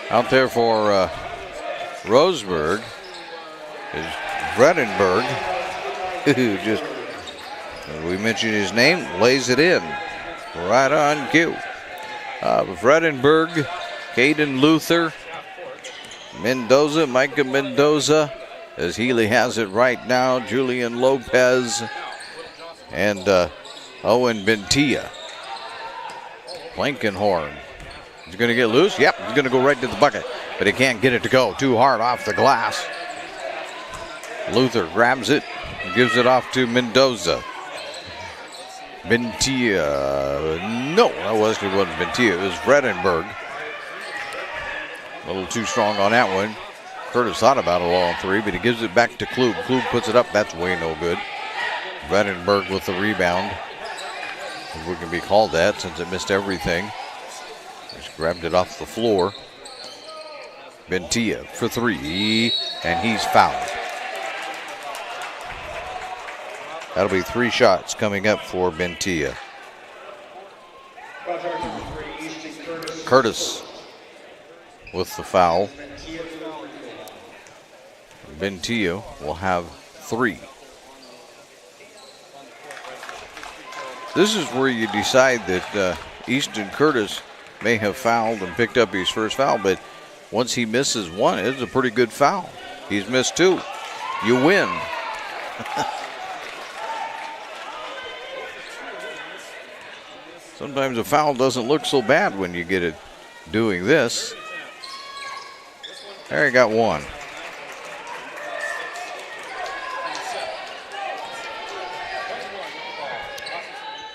Out there for Roseburg is Vredenberg, who just, we mentioned his name, lays it in right on cue. Vredenberg, Caden Luther, Mendoza, Micah Mendoza, as Healy has it right now, Julian Lopez, and Owen Bentia. Blankenhorn. He's going to get loose. Yep, he's going to go right to the bucket, but he can't get it to go. Too hard off the glass. Luther grabs it and gives it off to Mendoza. Bentia. No, that wasn't Bentia. It was Vredenberg. A little too strong on that one. Curtis thought about a long three, but he gives it back to Klug. Klug puts it up. That's way no good. Vredenberg with the rebound, if we can be called that, since it missed everything. Just grabbed it off the floor. Bentia for three, and he's fouled. That'll be 3 shots coming up for Bentia. Curtis with the foul. Bentia will have 3. This is where you decide that Easton Curtis may have fouled and picked up his first foul, but once he misses one, it's a pretty good foul. He's missed 2. You win. Sometimes a foul doesn't look so bad when you get it doing this. There, he got 1.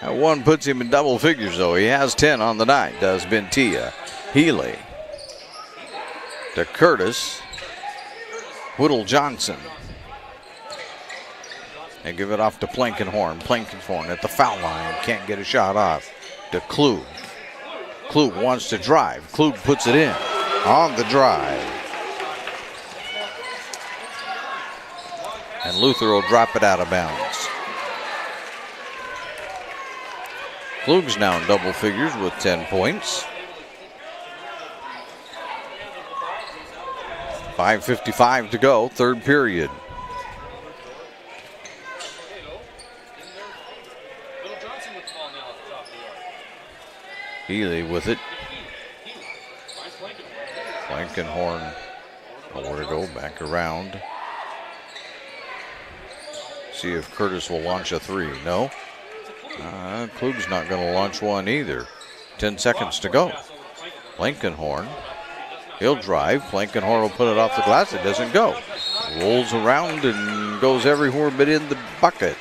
That 1 puts him in double figures, though. He has 10 on the night, does Bentia. Healy to Curtis. Whittle Johnson. And give it off to Plankenhorn. Plankenhorn at the foul line. Can't get a shot off. To Klug. Klug wants to drive. Klug puts it in on the drive. And Luther will drop it out of bounds. Klug's now in double figures with 10 points. 5:55 to go, third period. Healy with it. Blankenhorn, nowhere to go, back around. See if Curtis will launch a three. No. Klug's not going to launch one either. 10 seconds to go. Blankenhorn, he'll drive. Blankenhorn will put it off the glass. It doesn't go. Rolls around and goes everywhere but in the bucket.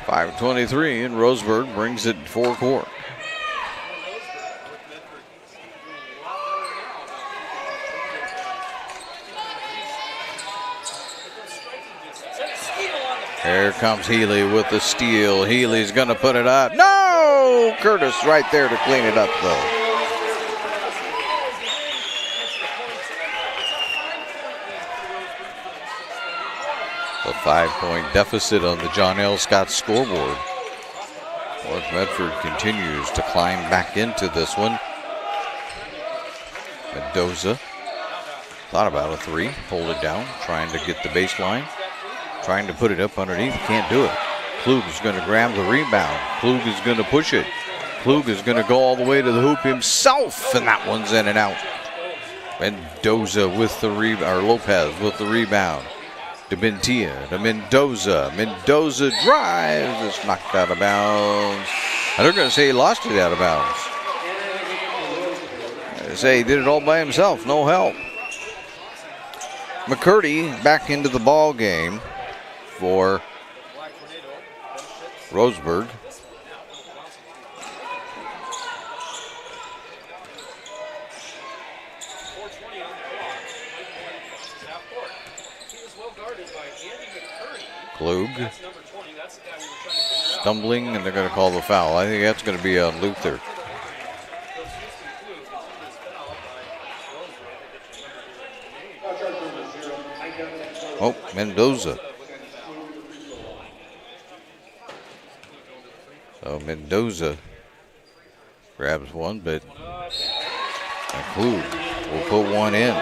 .523, and Roseburg brings it full court. Here comes Healy with the steal. Healy's going to put it up. No! Curtis right there to clean it up, though. A 5-point deficit on the John L. Scott scoreboard. North Medford continues to climb back into this one. Mendoza thought about a three, pulled it down, trying to get the baseline. Trying to put it up underneath, can't do it. Klug is going to grab the rebound. Klug is going to push it. Klug is going to go all the way to the hoop himself, and that one's in and out. Mendoza with the rebound, or Lopez with the rebound. To Bentia, to Mendoza. Mendoza drives, it's knocked out of bounds. And they're going to say he lost it out of bounds. They say he did it all by himself, no help. McCurdy back into the ball game for Roseburg. Klug stumbling, and they're going to call the foul. I think that's going to be on Luther. Oh, Mendoza. So Mendoza grabs one, but Klug will put one in.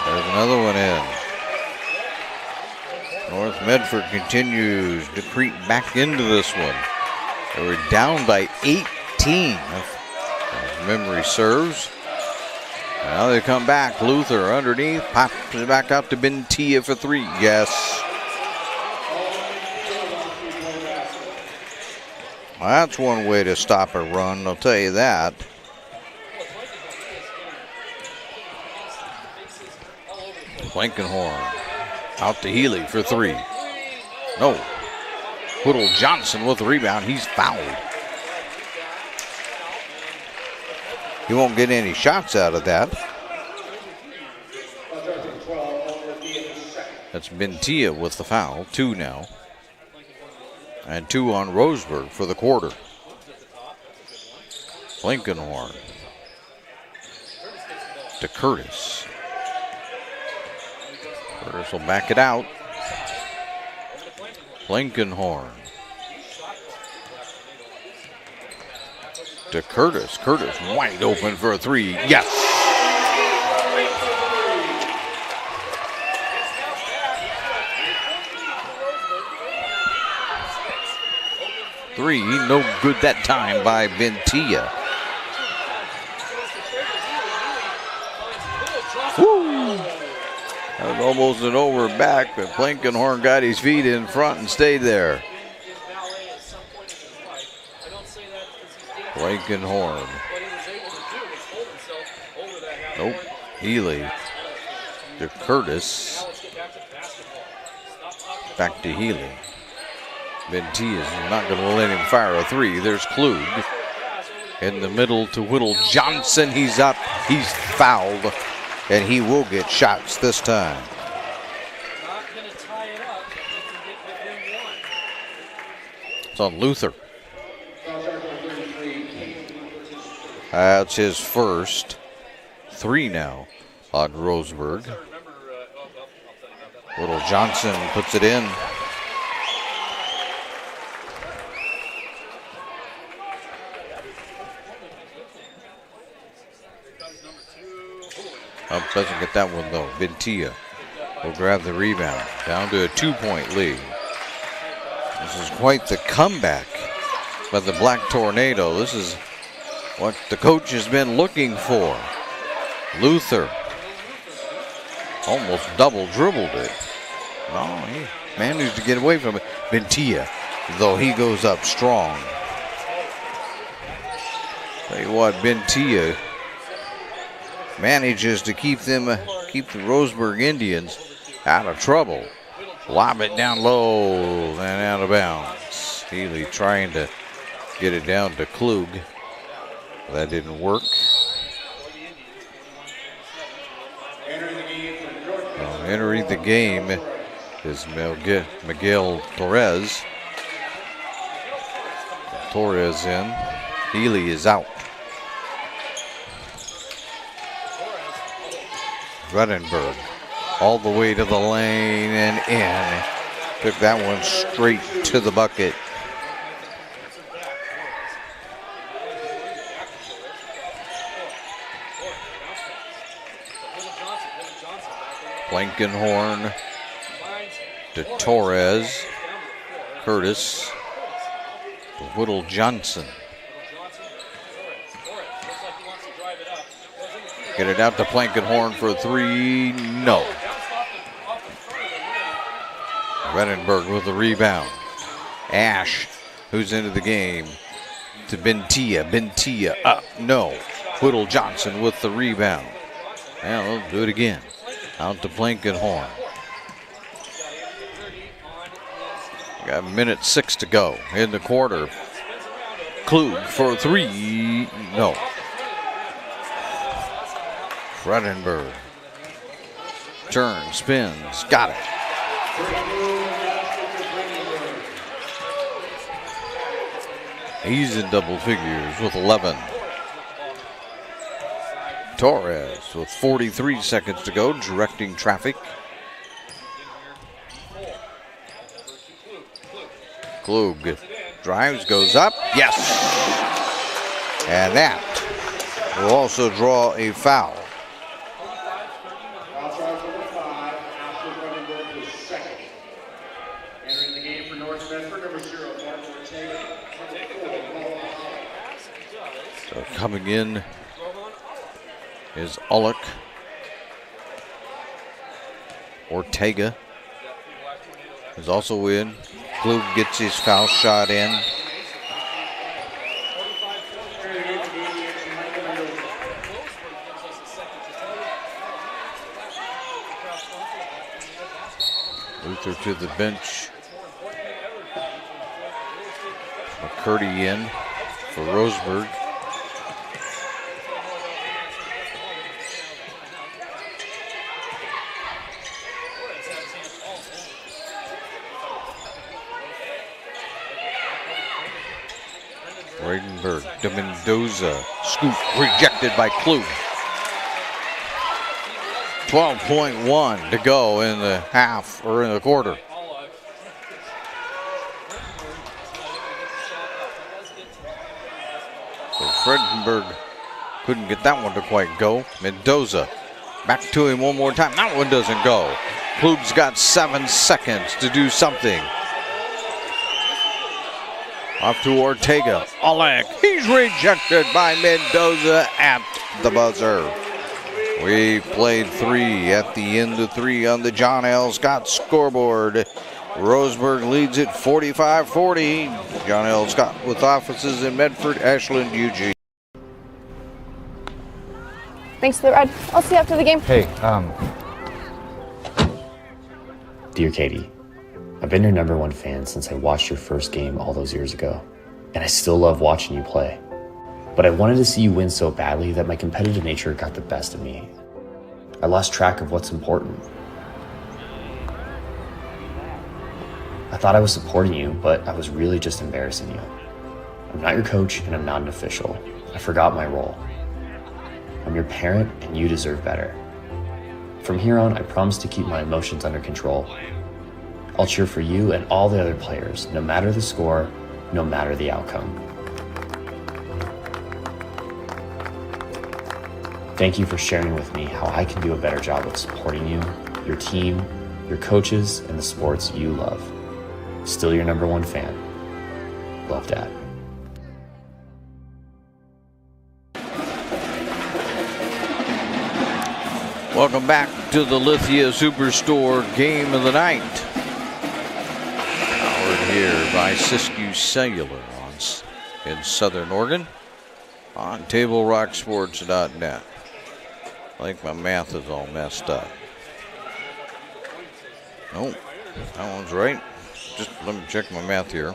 There's another one in. North Medford continues to creep back into this one. They were down by 18, if memory serves. Now they come back. Luther underneath, pops it back out to Bentia for three. Yes. Well, that's one way to stop a run, I'll tell you that. Blankenhorn out to Healy for three. No. Whittle Johnson with the rebound. He's fouled. He won't get any shots out of that. That's Bentia with the foul. Two now. And two on Roseburg for the quarter. Blankenhorn to Curtis. Curtis will back it out. Blankenhorn to Curtis. Curtis wide open for a three. Yes. Three, no good that time by Bentia. Woo! That was almost an over back, but Blankenhorn got his feet in front and stayed there. Blankenhorn. Nope. Healy to Curtis. Back to Healy. Bentia is not going to let him fire a three. There's Klug. In the middle to Whittle Johnson. He's up. He's fouled. And he will get shots this time. It's on Luther. That's his first. Three now on Roseburg. Whittle Johnson puts it in. Oh, doesn't get that one though. Ventia will grab the rebound. Down to a 2-point lead. This is quite the comeback by the Black Tornado. This is what the coach has been looking for. Luther almost double dribbled it. No, he managed to get away from it. Ventia, though, he goes up strong. Tell you what, Ventia manages to keep the Roseburg Indians out of trouble. Lob it down low and out of bounds. Healy trying to get it down to Klug. That didn't work. Entering the game is Miguel Torres. Torres in. Healy is out. Redenberg all the way to the lane and in. Took that one straight to the bucket. Blankenhorn to Torres. Curtis to Whittle Johnson. Get it out to Blankenhorn for 3. No. Redenberg with the rebound. Ash, who's into the game, to Bentia. Bentia up. No. Whittle Johnson with the rebound. And they'll do it again. Out to Blankenhorn. Got a minute 6 to go in the quarter. Klug for 3. No. Redenberg. Turns, spins, got it. He's in double figures with 11. Torres with 43 seconds to go, directing traffic. Klug drives, goes up, yes! And that will also draw a foul. Entering the game for North Medford, number 0, Mark Ortega. So coming in is Ulick. Ortega is also in. Klug gets his foul shot in. Luther to the bench. McCurdy in for Roseburg. Redenberg to Mendoza. Scoop rejected by Klug. 12.1 to go in the half, or in the quarter. So Fredenberg couldn't get that one to quite go. Mendoza back to him one more time. That one doesn't go. Klug's got 7 seconds to do something. Off to Ortega. Alec. He's rejected by Mendoza at the buzzer. We played 3 at the end of 3 on the John L. Scott scoreboard. Roseburg leads it 45-40. John L. Scott with offices in Medford, Ashland, Eugene. Thanks for the ride. I'll see you after the game. Hey, Dear Katie, I've been your #1 fan since I watched your first game all those years ago, and I still love watching you play. But I wanted to see you win so badly that my competitive nature got the best of me. I lost track of what's important. I thought I was supporting you, but I was really just embarrassing you. I'm not your coach, and I'm not an official. I forgot my role. I'm your parent, and you deserve better. From here on, I promise to keep my emotions under control. I'll cheer for you and all the other players, no matter the score, no matter the outcome. Thank you for sharing with me how I can do a better job of supporting you, your team, your coaches, and the sports you love. Still your #1 fan. Love, Dad. Welcome back to the Lithia Superstore Game of the Night. Powered here by Siskiyou Cellular in Southern Oregon on TableRockSports.net. I think my math is all messed up. Nope, that one's right. Just let me check my math here.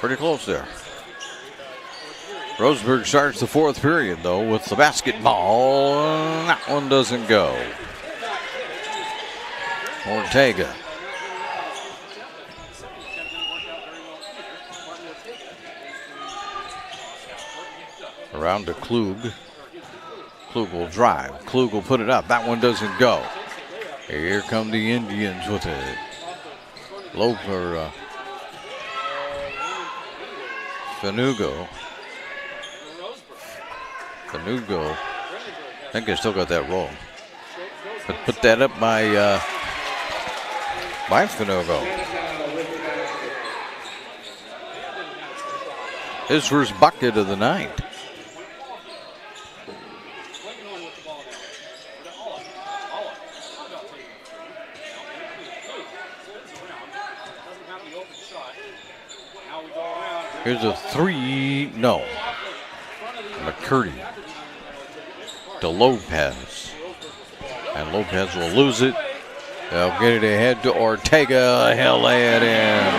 Pretty close there. Roseburg starts the 4th period, though, with the basketball. That one doesn't go. Ortega. Around to Klug. Klug will drive. Klug will put it up. That one doesn't go. Here come the Indians with it. Fanugo. I think I still got that roll. But put that up by Fanugo. His first bucket of the night. Here's a 3, no. McCurdy to Lopez. And Lopez will lose it. They'll get it ahead to Ortega. He'll lay it in.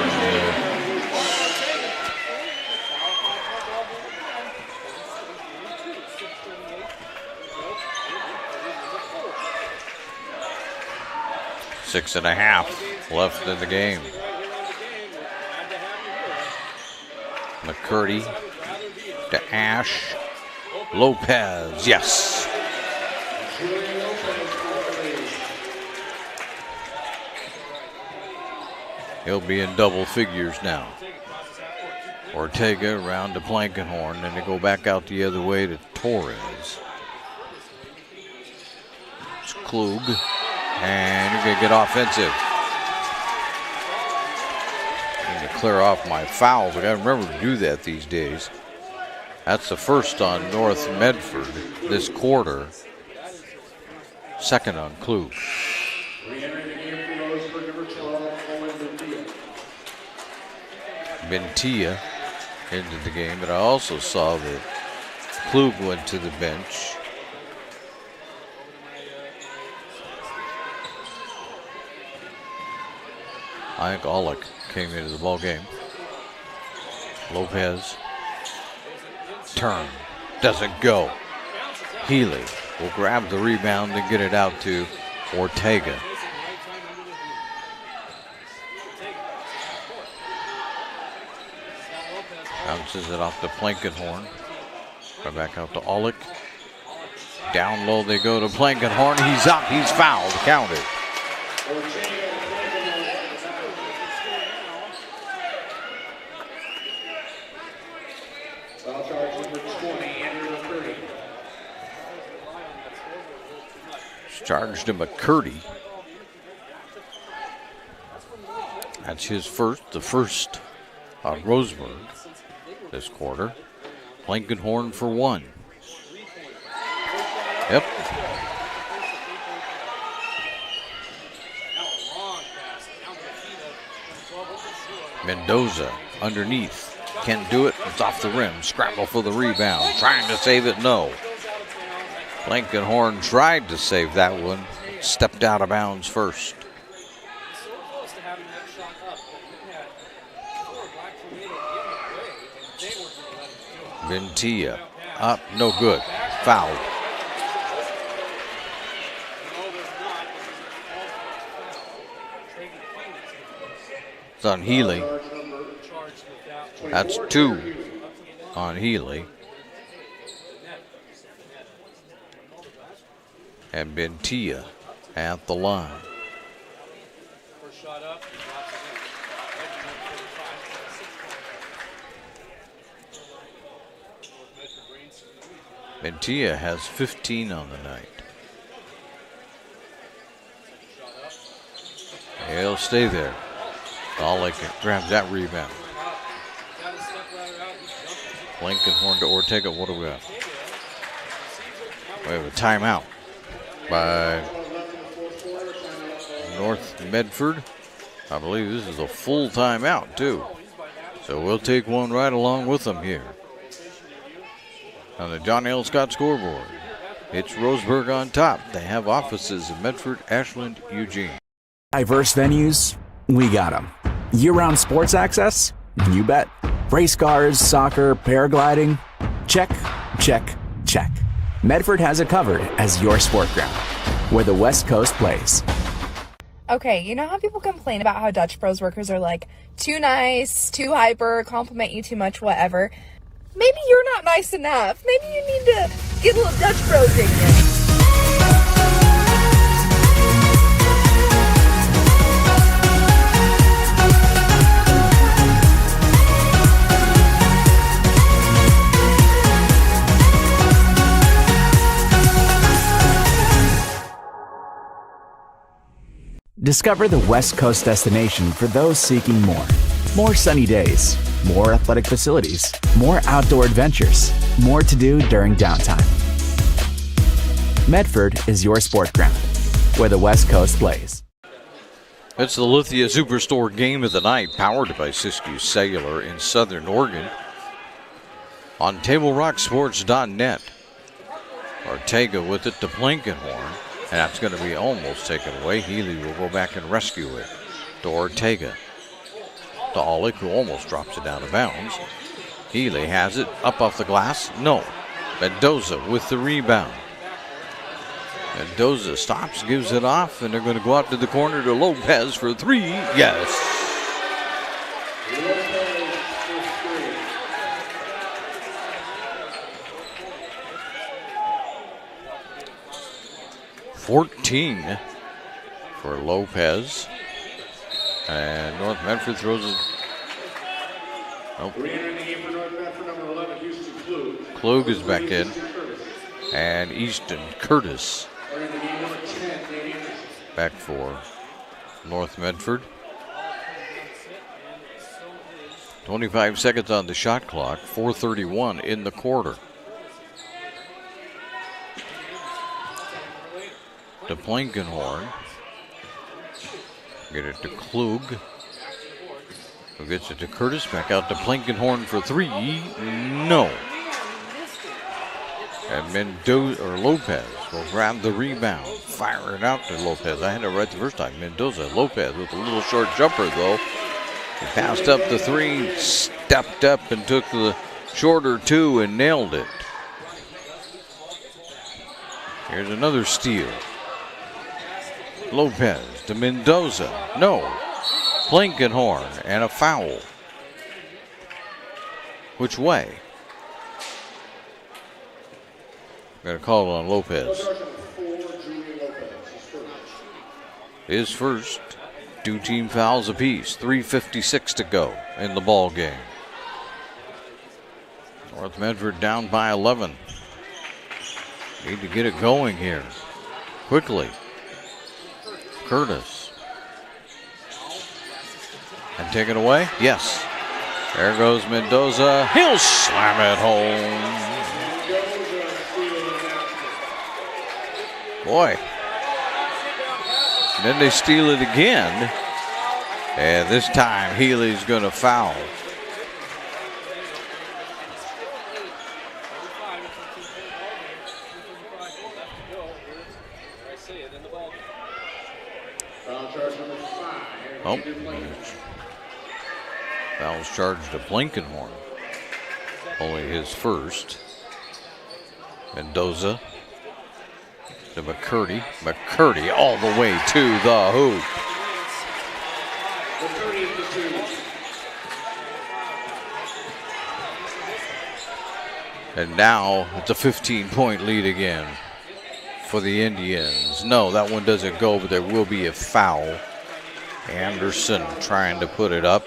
Six and a half left in the game. McCurdy to Ash. Lopez, yes. He'll be in double figures now. Ortega around to Blankenhorn, and they go back out the other way to Torres. It's Klug, and you're gonna get offensive. I'm gonna clear off my fouls. I gotta remember to do that these days. That's the first on North Medford this quarter. Second on Klug. Bentia into the game, but I also saw that Klug went to the bench. I think Olick came into the ball game. Lopez. Turn. Doesn't go. Healy will grab the rebound and get it out to Ortega. Bounces it off to Blankenhorn. Right back out to Olick. Down low they go to Blankenhorn. He's up. He's fouled. Counted. Charged to McCurdy. That's his first, the first on Roseburg this quarter. Blankenhorn for 1. Yep. Mendoza underneath. Can't do it. It's off the rim. Scramble for the rebound. Trying to save it. No. Blankenhorn tried to save that one. Stepped out of bounds first. Bentia up. No good. Fouled. It's on Healy. That's 2 on Healy. And Bentia at the line. Mentia has 15 on the night. He'll stay there. Lincoln grabs that rebound. Blankenhorn to Ortega. What do we have? We have a timeout by North Medford. I believe this is a full timeout too. So we'll take one right along with them here. On the John L. Scott scoreboard, it's Roseburg on top. They have offices in Medford, Ashland, Eugene. Diverse venues, we got them. Year-round sports access? You bet. Race cars, soccer, paragliding? Check, check, check. Medford has it covered as your sport ground, where the West Coast plays. Okay, you know how people complain about how Dutch Bros workers are like too nice, too hyper, compliment you too much, whatever? Maybe you're not nice enough. Maybe you need to get a little Dutch Bros in you. Discover the West Coast destination for those seeking more. More sunny days, more athletic facilities, more outdoor adventures, more to do during downtime. Medford is your sport ground, where the West Coast plays. It's the Lithia Superstore game of the night, powered by Siskiyou Cellular in Southern Oregon. On TableRockSports.net. Ortega with it to Blankenhorn. And that's going to be almost taken away. Healy will go back and rescue it to Ortega. To Olick, who almost drops it out of bounds. Healy has it up off the glass. No. Mendoza with the rebound. Mendoza stops, gives it off, and they're going to go out to the corner to Lopez for three. Yes. $14 for Lopez. And North Medford throws it. Nope. Klug is back in. And Easton Curtis back for North Medford. 25 seconds on the shot clock. 4:31 in the quarter. To Blankenhorn. Get it to Klug. Who gets it to Curtis. Back out to Blankenhorn for three. No. And Mendoza or Lopez will grab the rebound. Fire it out to Lopez. I had it right the first time. Mendoza. Lopez with a little short jumper though. He passed up the three, stepped up and took the shorter two and nailed it. Here's another steal. Lopez to Mendoza. No. Blankenhorn and a foul. Which way? Got to call it on Lopez. His first. 2 team fouls apiece. 3:56 to go in the ball game. North Medford down by 11. Need to get it going here. Quickly. Curtis. And take it away? Yes. There goes Mendoza. He'll slam it home. Boy. And then they steal it again. And this time Healy's going to foul. Oh, foul's charged to Blankenhorn. Only his first. Mendoza to McCurdy. McCurdy all the way to the hoop. And now it's a 15-point lead again for the Indians. No, that one doesn't go, but there will be a foul. Anderson trying to put it up.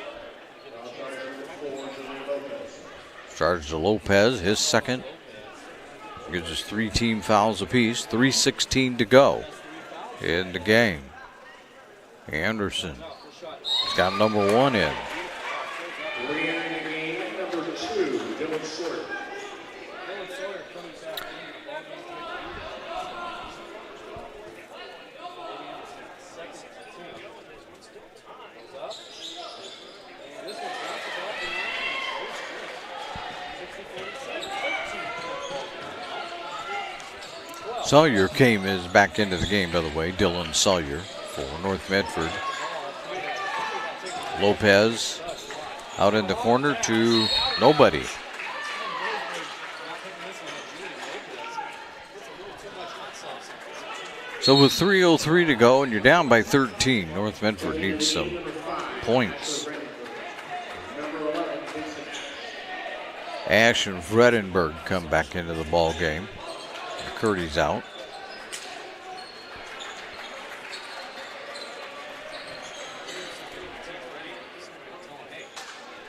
Charge to Lopez, his second. Gives us 3 team fouls apiece. 3:16 to go in the game. Anderson has got number 1 in. Sawyer is back into the game, by the way. Dylan Sawyer for North Medford. Lopez out in the corner to nobody. So with 3:03 to go and you're down by 13, North Medford needs some points. Ash and Vredenberg come back into the ball game. Curdy's out.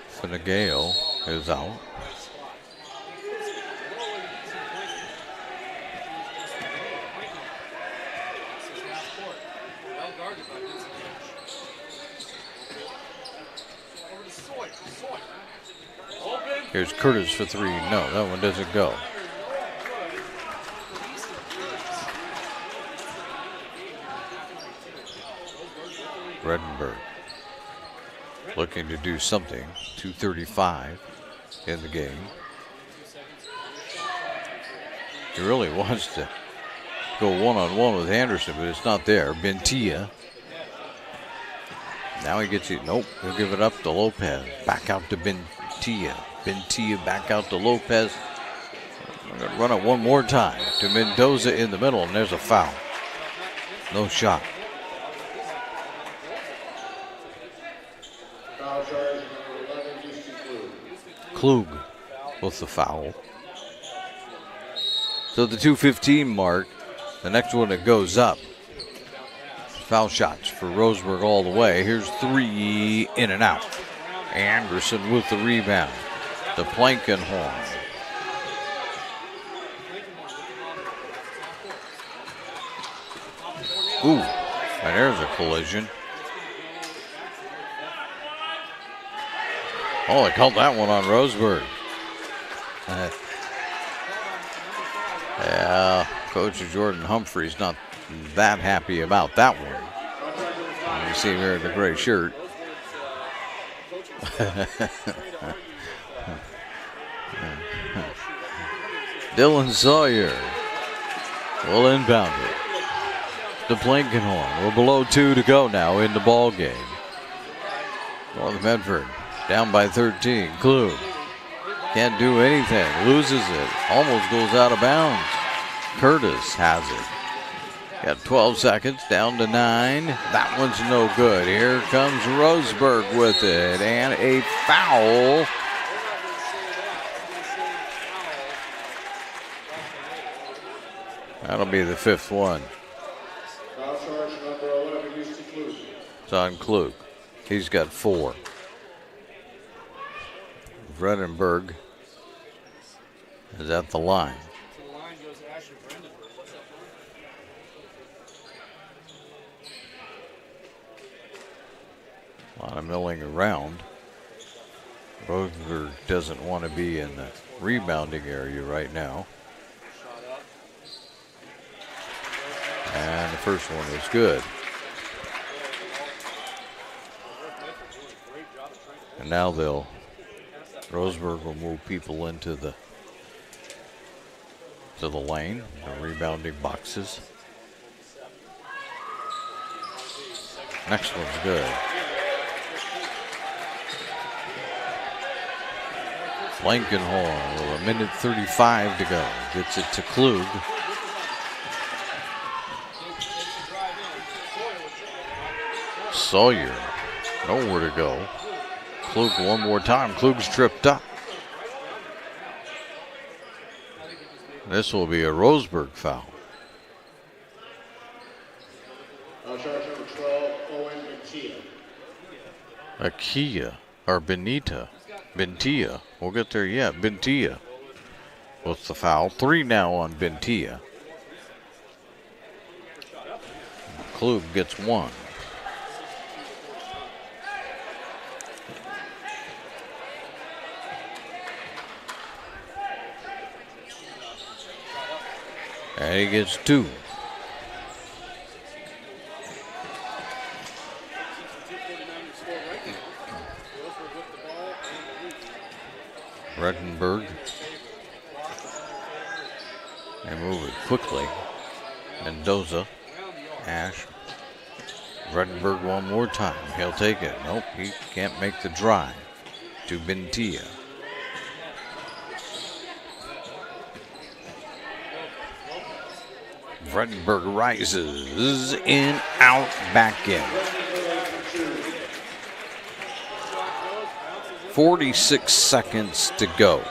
Finnegail is out. Here's Curtis for 3. No, that one doesn't go. Vredenberg looking to do something. 2:35 in the game. He really wants to go one-on-one with Anderson, but it's not there. Bentia. Now he gets it. Nope, he'll give it up to Lopez. Back out to Bentia. Bentia back out to Lopez. I'm going to run it one more time to Mendoza in the middle, and there's a foul. No shot. Klug with the foul. So the 2:15 mark, the next one that goes up. Foul shots for Roseburg all the way. Here's 3 in and out. Anderson with the rebound. The Plankenhorn. Ooh, and there's a collision. Oh, they called that one on Roseburg. Yeah, Coach Jordan Humphrey's not that happy about that one. You see here in the gray shirt. Dylan Sawyer will inbound it. The Plankenhorn. We're below 2 to go now in the ball game. North Medford down by 13. Klug can't do anything. Loses it. Almost goes out of bounds. Curtis has it. Got 12 seconds. Down to 9. That one's no good. Here comes Roseburg with it. And a foul. That'll be the 5th one. Foul charge number 11 used to Klug. It's on Klug. He's got 4. Vredenberg is at the line. A lot of milling around. Roseburg doesn't want to be in the rebounding area right now. And the first one is good. And now Roseburg will move people into the lane, the rebounding boxes. Next one's good. Plankenhorn with 1:35 to go. Gets it to Klug. Sawyer, nowhere to go. Klug one more time. Klug's tripped up. This will be a Roseburg foul. Foul charge number 12, Owen Bentia. Akia, or Benita. Bentia. We'll get there yet. Bentia. with the foul. 3 now on Bentia. Klug gets 1. And he gets 2. Redenberg. They move it quickly. Mendoza. Ash. Redenberg one more time. He'll take it. Nope, he can't make the drive to Bentia. Redenberg rises in, out, back in. 46 seconds to go.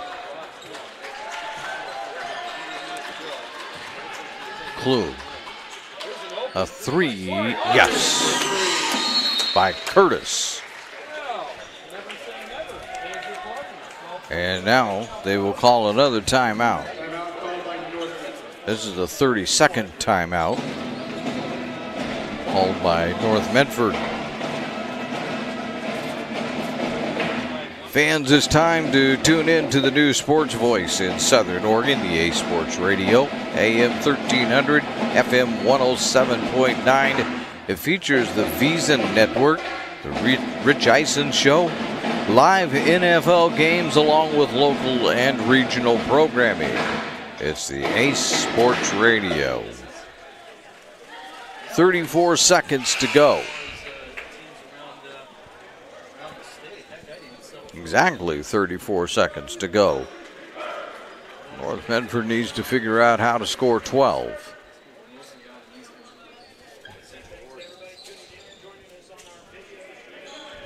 Klug. A 3, yes, by Curtis. And now they will call another timeout. This is the 32nd timeout called by North Medford. Fans, it's time to tune in to the new sports voice in Southern Oregon, the A Sports Radio, AM 1300, FM 107.9. It features the Vison Network, the Rich Eisen Show, live NFL games along with local and regional programming. It's the Ace Sports Radio. 34 seconds to go. Exactly 34 seconds to go. North Medford needs to figure out how to score 12.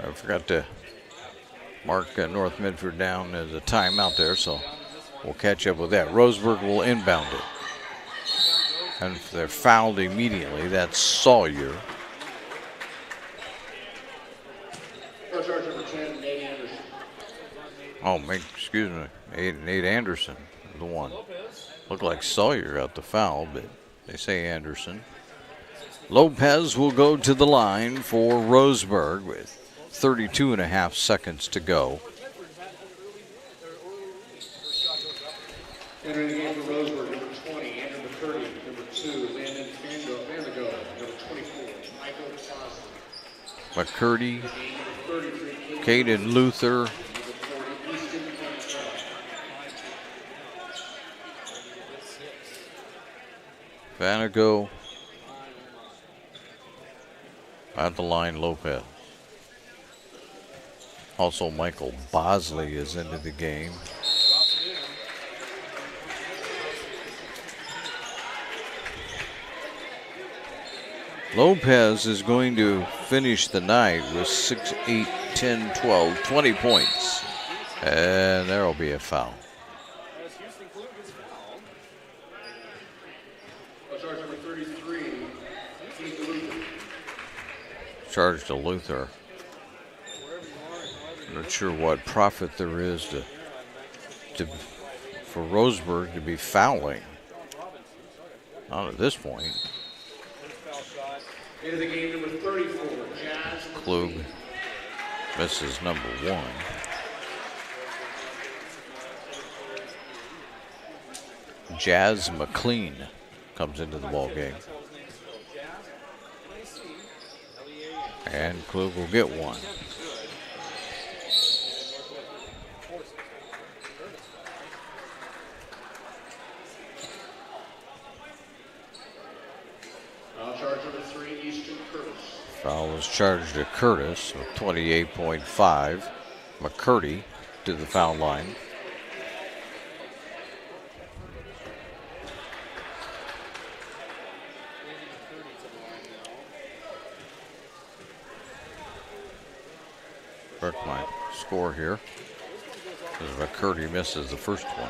I forgot to mark North Medford down as a timeout there, so we'll catch up with that. Roseburg will inbound it. And if they're fouled immediately, that's Sawyer. Oh, excuse me, Nate Anderson, the one. Looked like Sawyer got the foul, but they say Anderson. Lopez will go to the line for Roseburg with 32 and a half seconds to go. Entering the game for Roseburg, number 20, Andrew McCurdy, number 2, Landon Vandergo, number 24, Michael Fosley. McCurdy, Caden Luther. Vanago. At the line, Lopez. Also, Michael Bosley is into the game. Lopez is going to finish the night with 6, 8, 10, 12, 20 points. And there will be a foul. Charge number 33, Luther. Charge to Luther. I'm not sure what profit there is for Roseburg to be fouling. Not at this point. Into the game, number 34, Jazz. Klug misses number 1. Jazz McLean comes into the ball game. And Klug will get 1. Charge number 3, Easton Curtis. Foul is charged to Curtis with 28.5. McCurdy to the foul line. Correct my score here, as McCurdy misses the first one.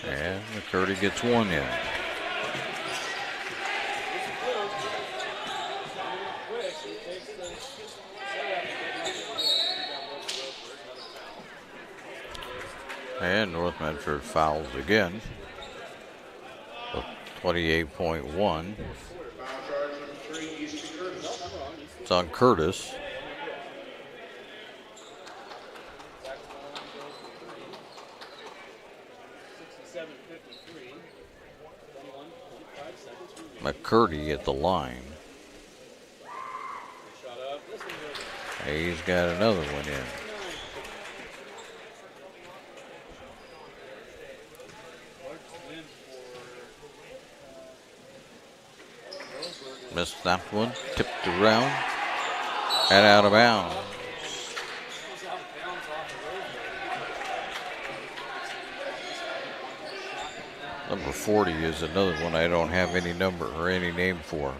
And McCurdy gets 1 in. And North Medford fouls again. 28.1. It's on Curtis. McCurdy at the line. He's got another one in. Missed that one, tipped around and out of bounds. Number 40 is another one I don't have any number or any name for.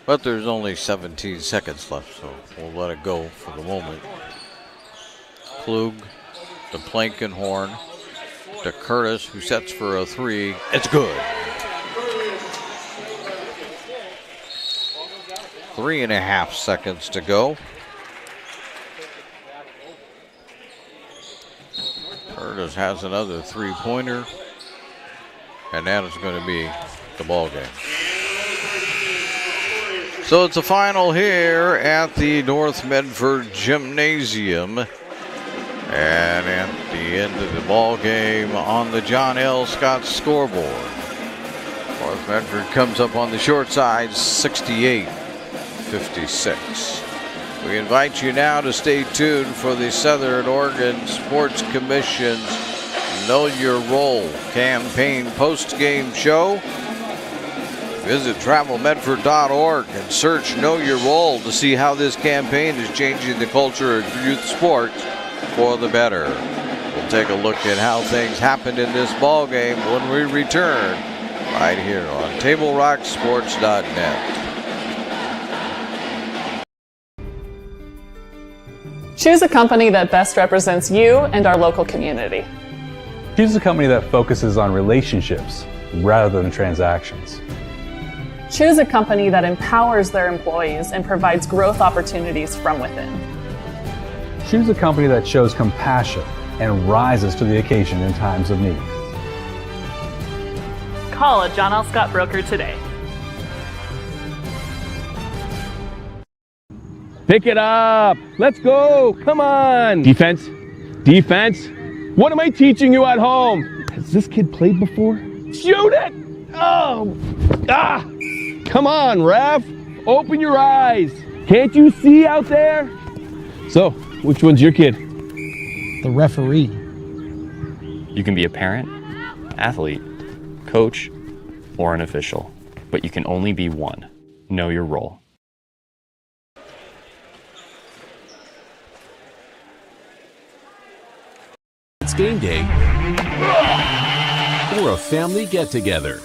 But there's only 17 seconds left, so we'll let it go for the moment. Klug to Plankenhorn to Curtis, who sets for a three. It's good. 3.5 seconds to go. Curtis has another three-pointer, and that is going to be the ball game. So it's a final here at the North Medford Gymnasium. And at the end of the ball game on the John L. Scott scoreboard, North Medford comes up on the short side, 68-56. We invite you now to stay tuned for the Southern Oregon Sports Commission's Know Your Role campaign post-game show. Visit travelmedford.org and search Know Your Role to see how this campaign is changing the culture of youth sports for the better. We'll take a look at how things happened in this ball game when we return right here on TableRockSports.net. Choose a company that best represents you and our local community. Choose a company that focuses on relationships rather than transactions. Choose a company that empowers their employees and provides growth opportunities from within. Choose a company that shows compassion and rises to the occasion in times of need. Call a John L. Scott broker today. Pick it up. Let's go. Come on. Defense. Defense. What am I teaching you at home? Has this kid played before? Shoot it. Oh. Ah. Come on, ref. Open your eyes. Can't you see out there? So, which one's your kid? The referee. You can be a parent, athlete, coach, or an official, but you can only be one. Know your role. It's game day or a family get-together.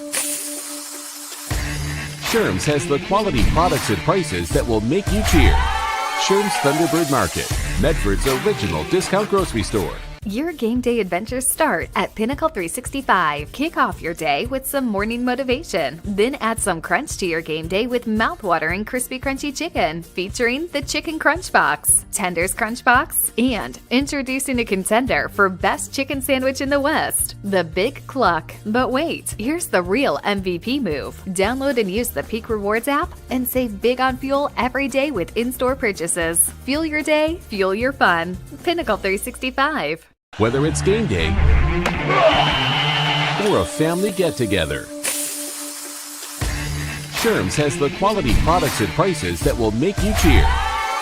Sherm's has the quality products and prices that will make you cheer. Sherm's Thunderbird Market, Medford's original discount grocery store. Your game day adventures start at Pinnacle 365. Kick off your day with some morning motivation. Then add some crunch to your game day with mouth-watering crispy crunchy chicken, featuring the Chicken Crunch Box, Tender's Crunch Box, and introducing a contender for best chicken sandwich in the West, the Big Cluck. But wait, here's the real MVP move. Download and use the Peak Rewards app and save big on fuel every day with in-store purchases. Fuel your day, fuel your fun. Pinnacle 365. Whether it's game day or a family get-together, Sherm's has the quality products and prices that will make you cheer.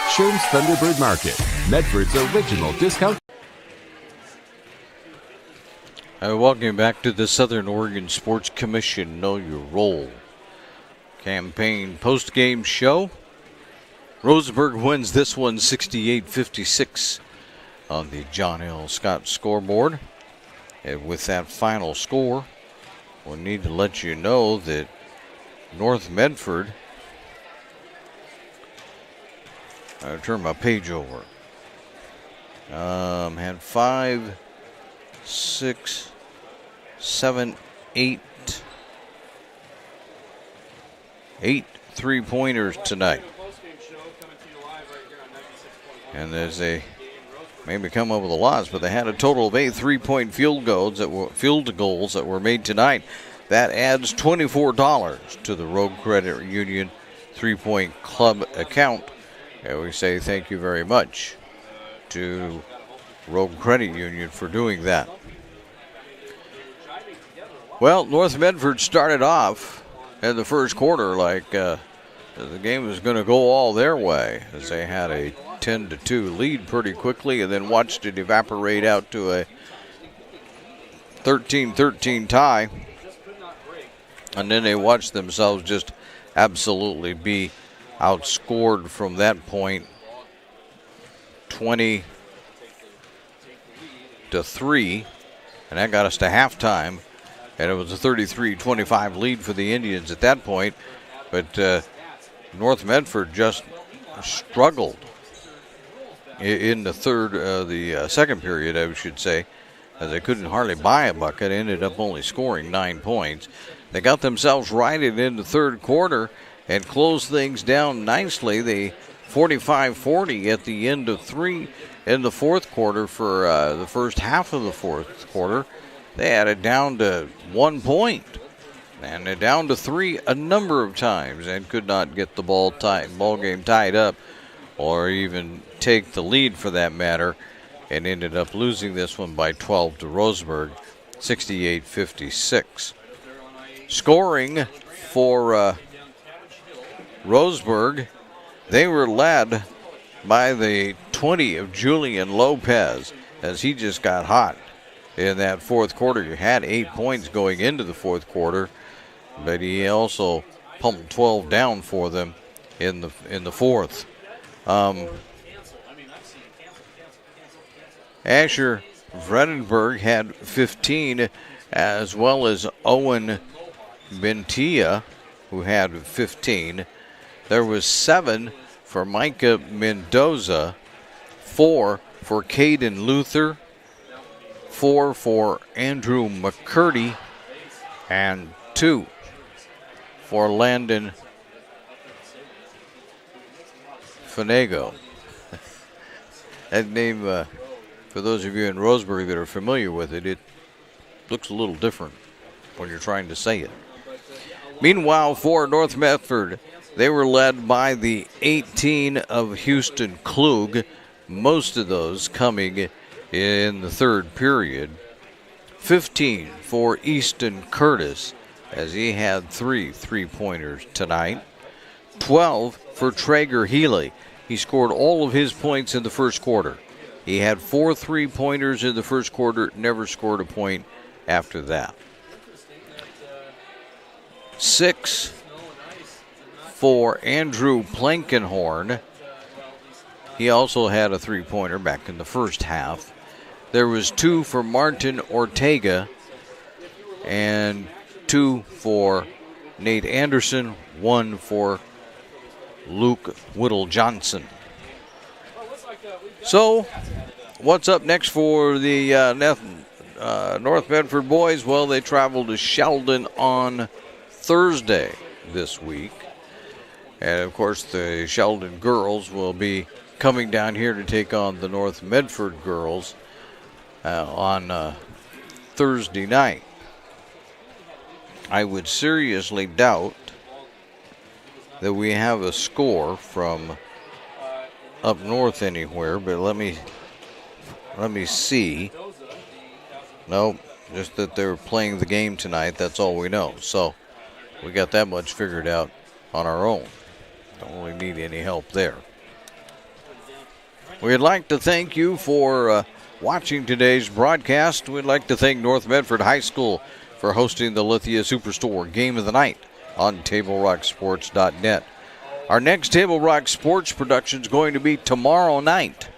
Sherm's Thunderbird Market, Medford's original discount. Welcome you back to the Southern Oregon Sports Commission Know Your Role campaign post-game show. Roseburg wins this one 68-56. On the John L. Scott scoreboard. And with that final score, we'll need to let you know that North Medford, I'll turn my page over, had 5, 6, 7, 8 3-pointers tonight. And there's a maybe come up with a loss, but they had a total of 8 3-point field goals that were made tonight. That adds $24 to the Rogue Credit Union 3-point club account. And we say thank you very much to Rogue Credit Union for doing that. Well, North Medford started off in the first quarter like the game was going to go all their way, as they had a 10-2 lead pretty quickly and then watched it evaporate out to a 13-13 tie. And then they watched themselves just absolutely be outscored from that point 20-3, and that got us to halftime, and it was a 33-25 lead for the Indians at that point. But North Medford just struggled in the second period, I should say, as they couldn't hardly buy a bucket, ended up only scoring 9 points. They got themselves righted in the third quarter and closed things down nicely. They 45-40 at the end of 3 in the fourth quarter. For the first half of the fourth quarter, they had it down to 1 point, and they're down to 3 a number of times and could not get the ball game tied up or even take the lead for that matter, and ended up losing this one by 12 to Roseburg, 68-56. Scoring for Roseburg, they were led by the 20 of Julian Lopez, as he just got hot in that fourth quarter. He had 8 points going into the fourth quarter, but he also pumped 12 down for them in the fourth. Asher Vredenberg had 15, as well as Owen Bentia, who had 15. There was 7 for Micah Mendoza, 4 for Caden Luther, 4 for Andrew McCurdy, and 2 for Landon Fanego. That name, for those of you in Roseburg that are familiar with it, it looks a little different when you're trying to say it. Meanwhile, for North Medford, they were led by the 18 of Houston Klug, most of those coming in the third period. 15 for Easton Curtis, as he had 3 3-pointers tonight. 12 for Traeger Healy. He scored all of his points in the first quarter. He had 4 3-pointers in the first quarter, never scored a point after that. 6 for Andrew Plankenhorn. He also had a 3-pointer back in the first half. There was 2 for Martin Ortega and 2 for Nate Anderson, 1 for Luke Whittle Johnson. So, what's up next for the North Medford boys? Well, they travel to Sheldon on Thursday this week. And, of course, the Sheldon girls will be coming down here to take on the North Medford girls on Thursday night. I would seriously doubt that we have a score from up north anywhere, but let me see. Nope, just that they're playing the game tonight. That's all we know. So we got that much figured out on our own. Don't really need any help there. We'd like to thank you for watching today's broadcast. We'd like to thank North Medford High School for hosting the Lithia Superstore Game of the Night on TableRockSports.net. Our next Table Rock Sports production is going to be tomorrow night.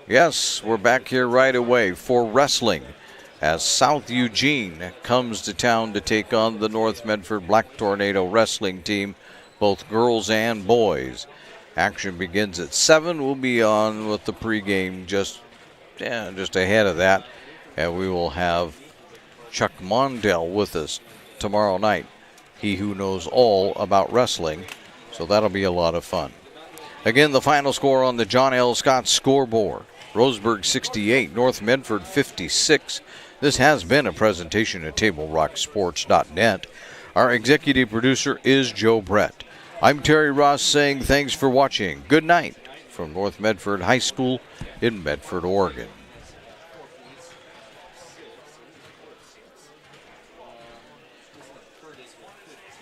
Yes, we're back here right away for wrestling as South Eugene comes to town to take on the North Medford Black Tornado wrestling team, both girls and boys. Action begins at 7. We'll be on with the pregame just ahead of that. And we will have Chuck Mondell with us tomorrow night. He who knows all about wrestling. So that'll be a lot of fun. Again, the final score on the John L. Scott scoreboard. Roseburg 68, North Medford 56. This has been a presentation at TableRockSports.net. Our executive producer is Joe Brett. I'm Terry Ross saying thanks for watching. Good night from North Medford High School in Medford, Oregon.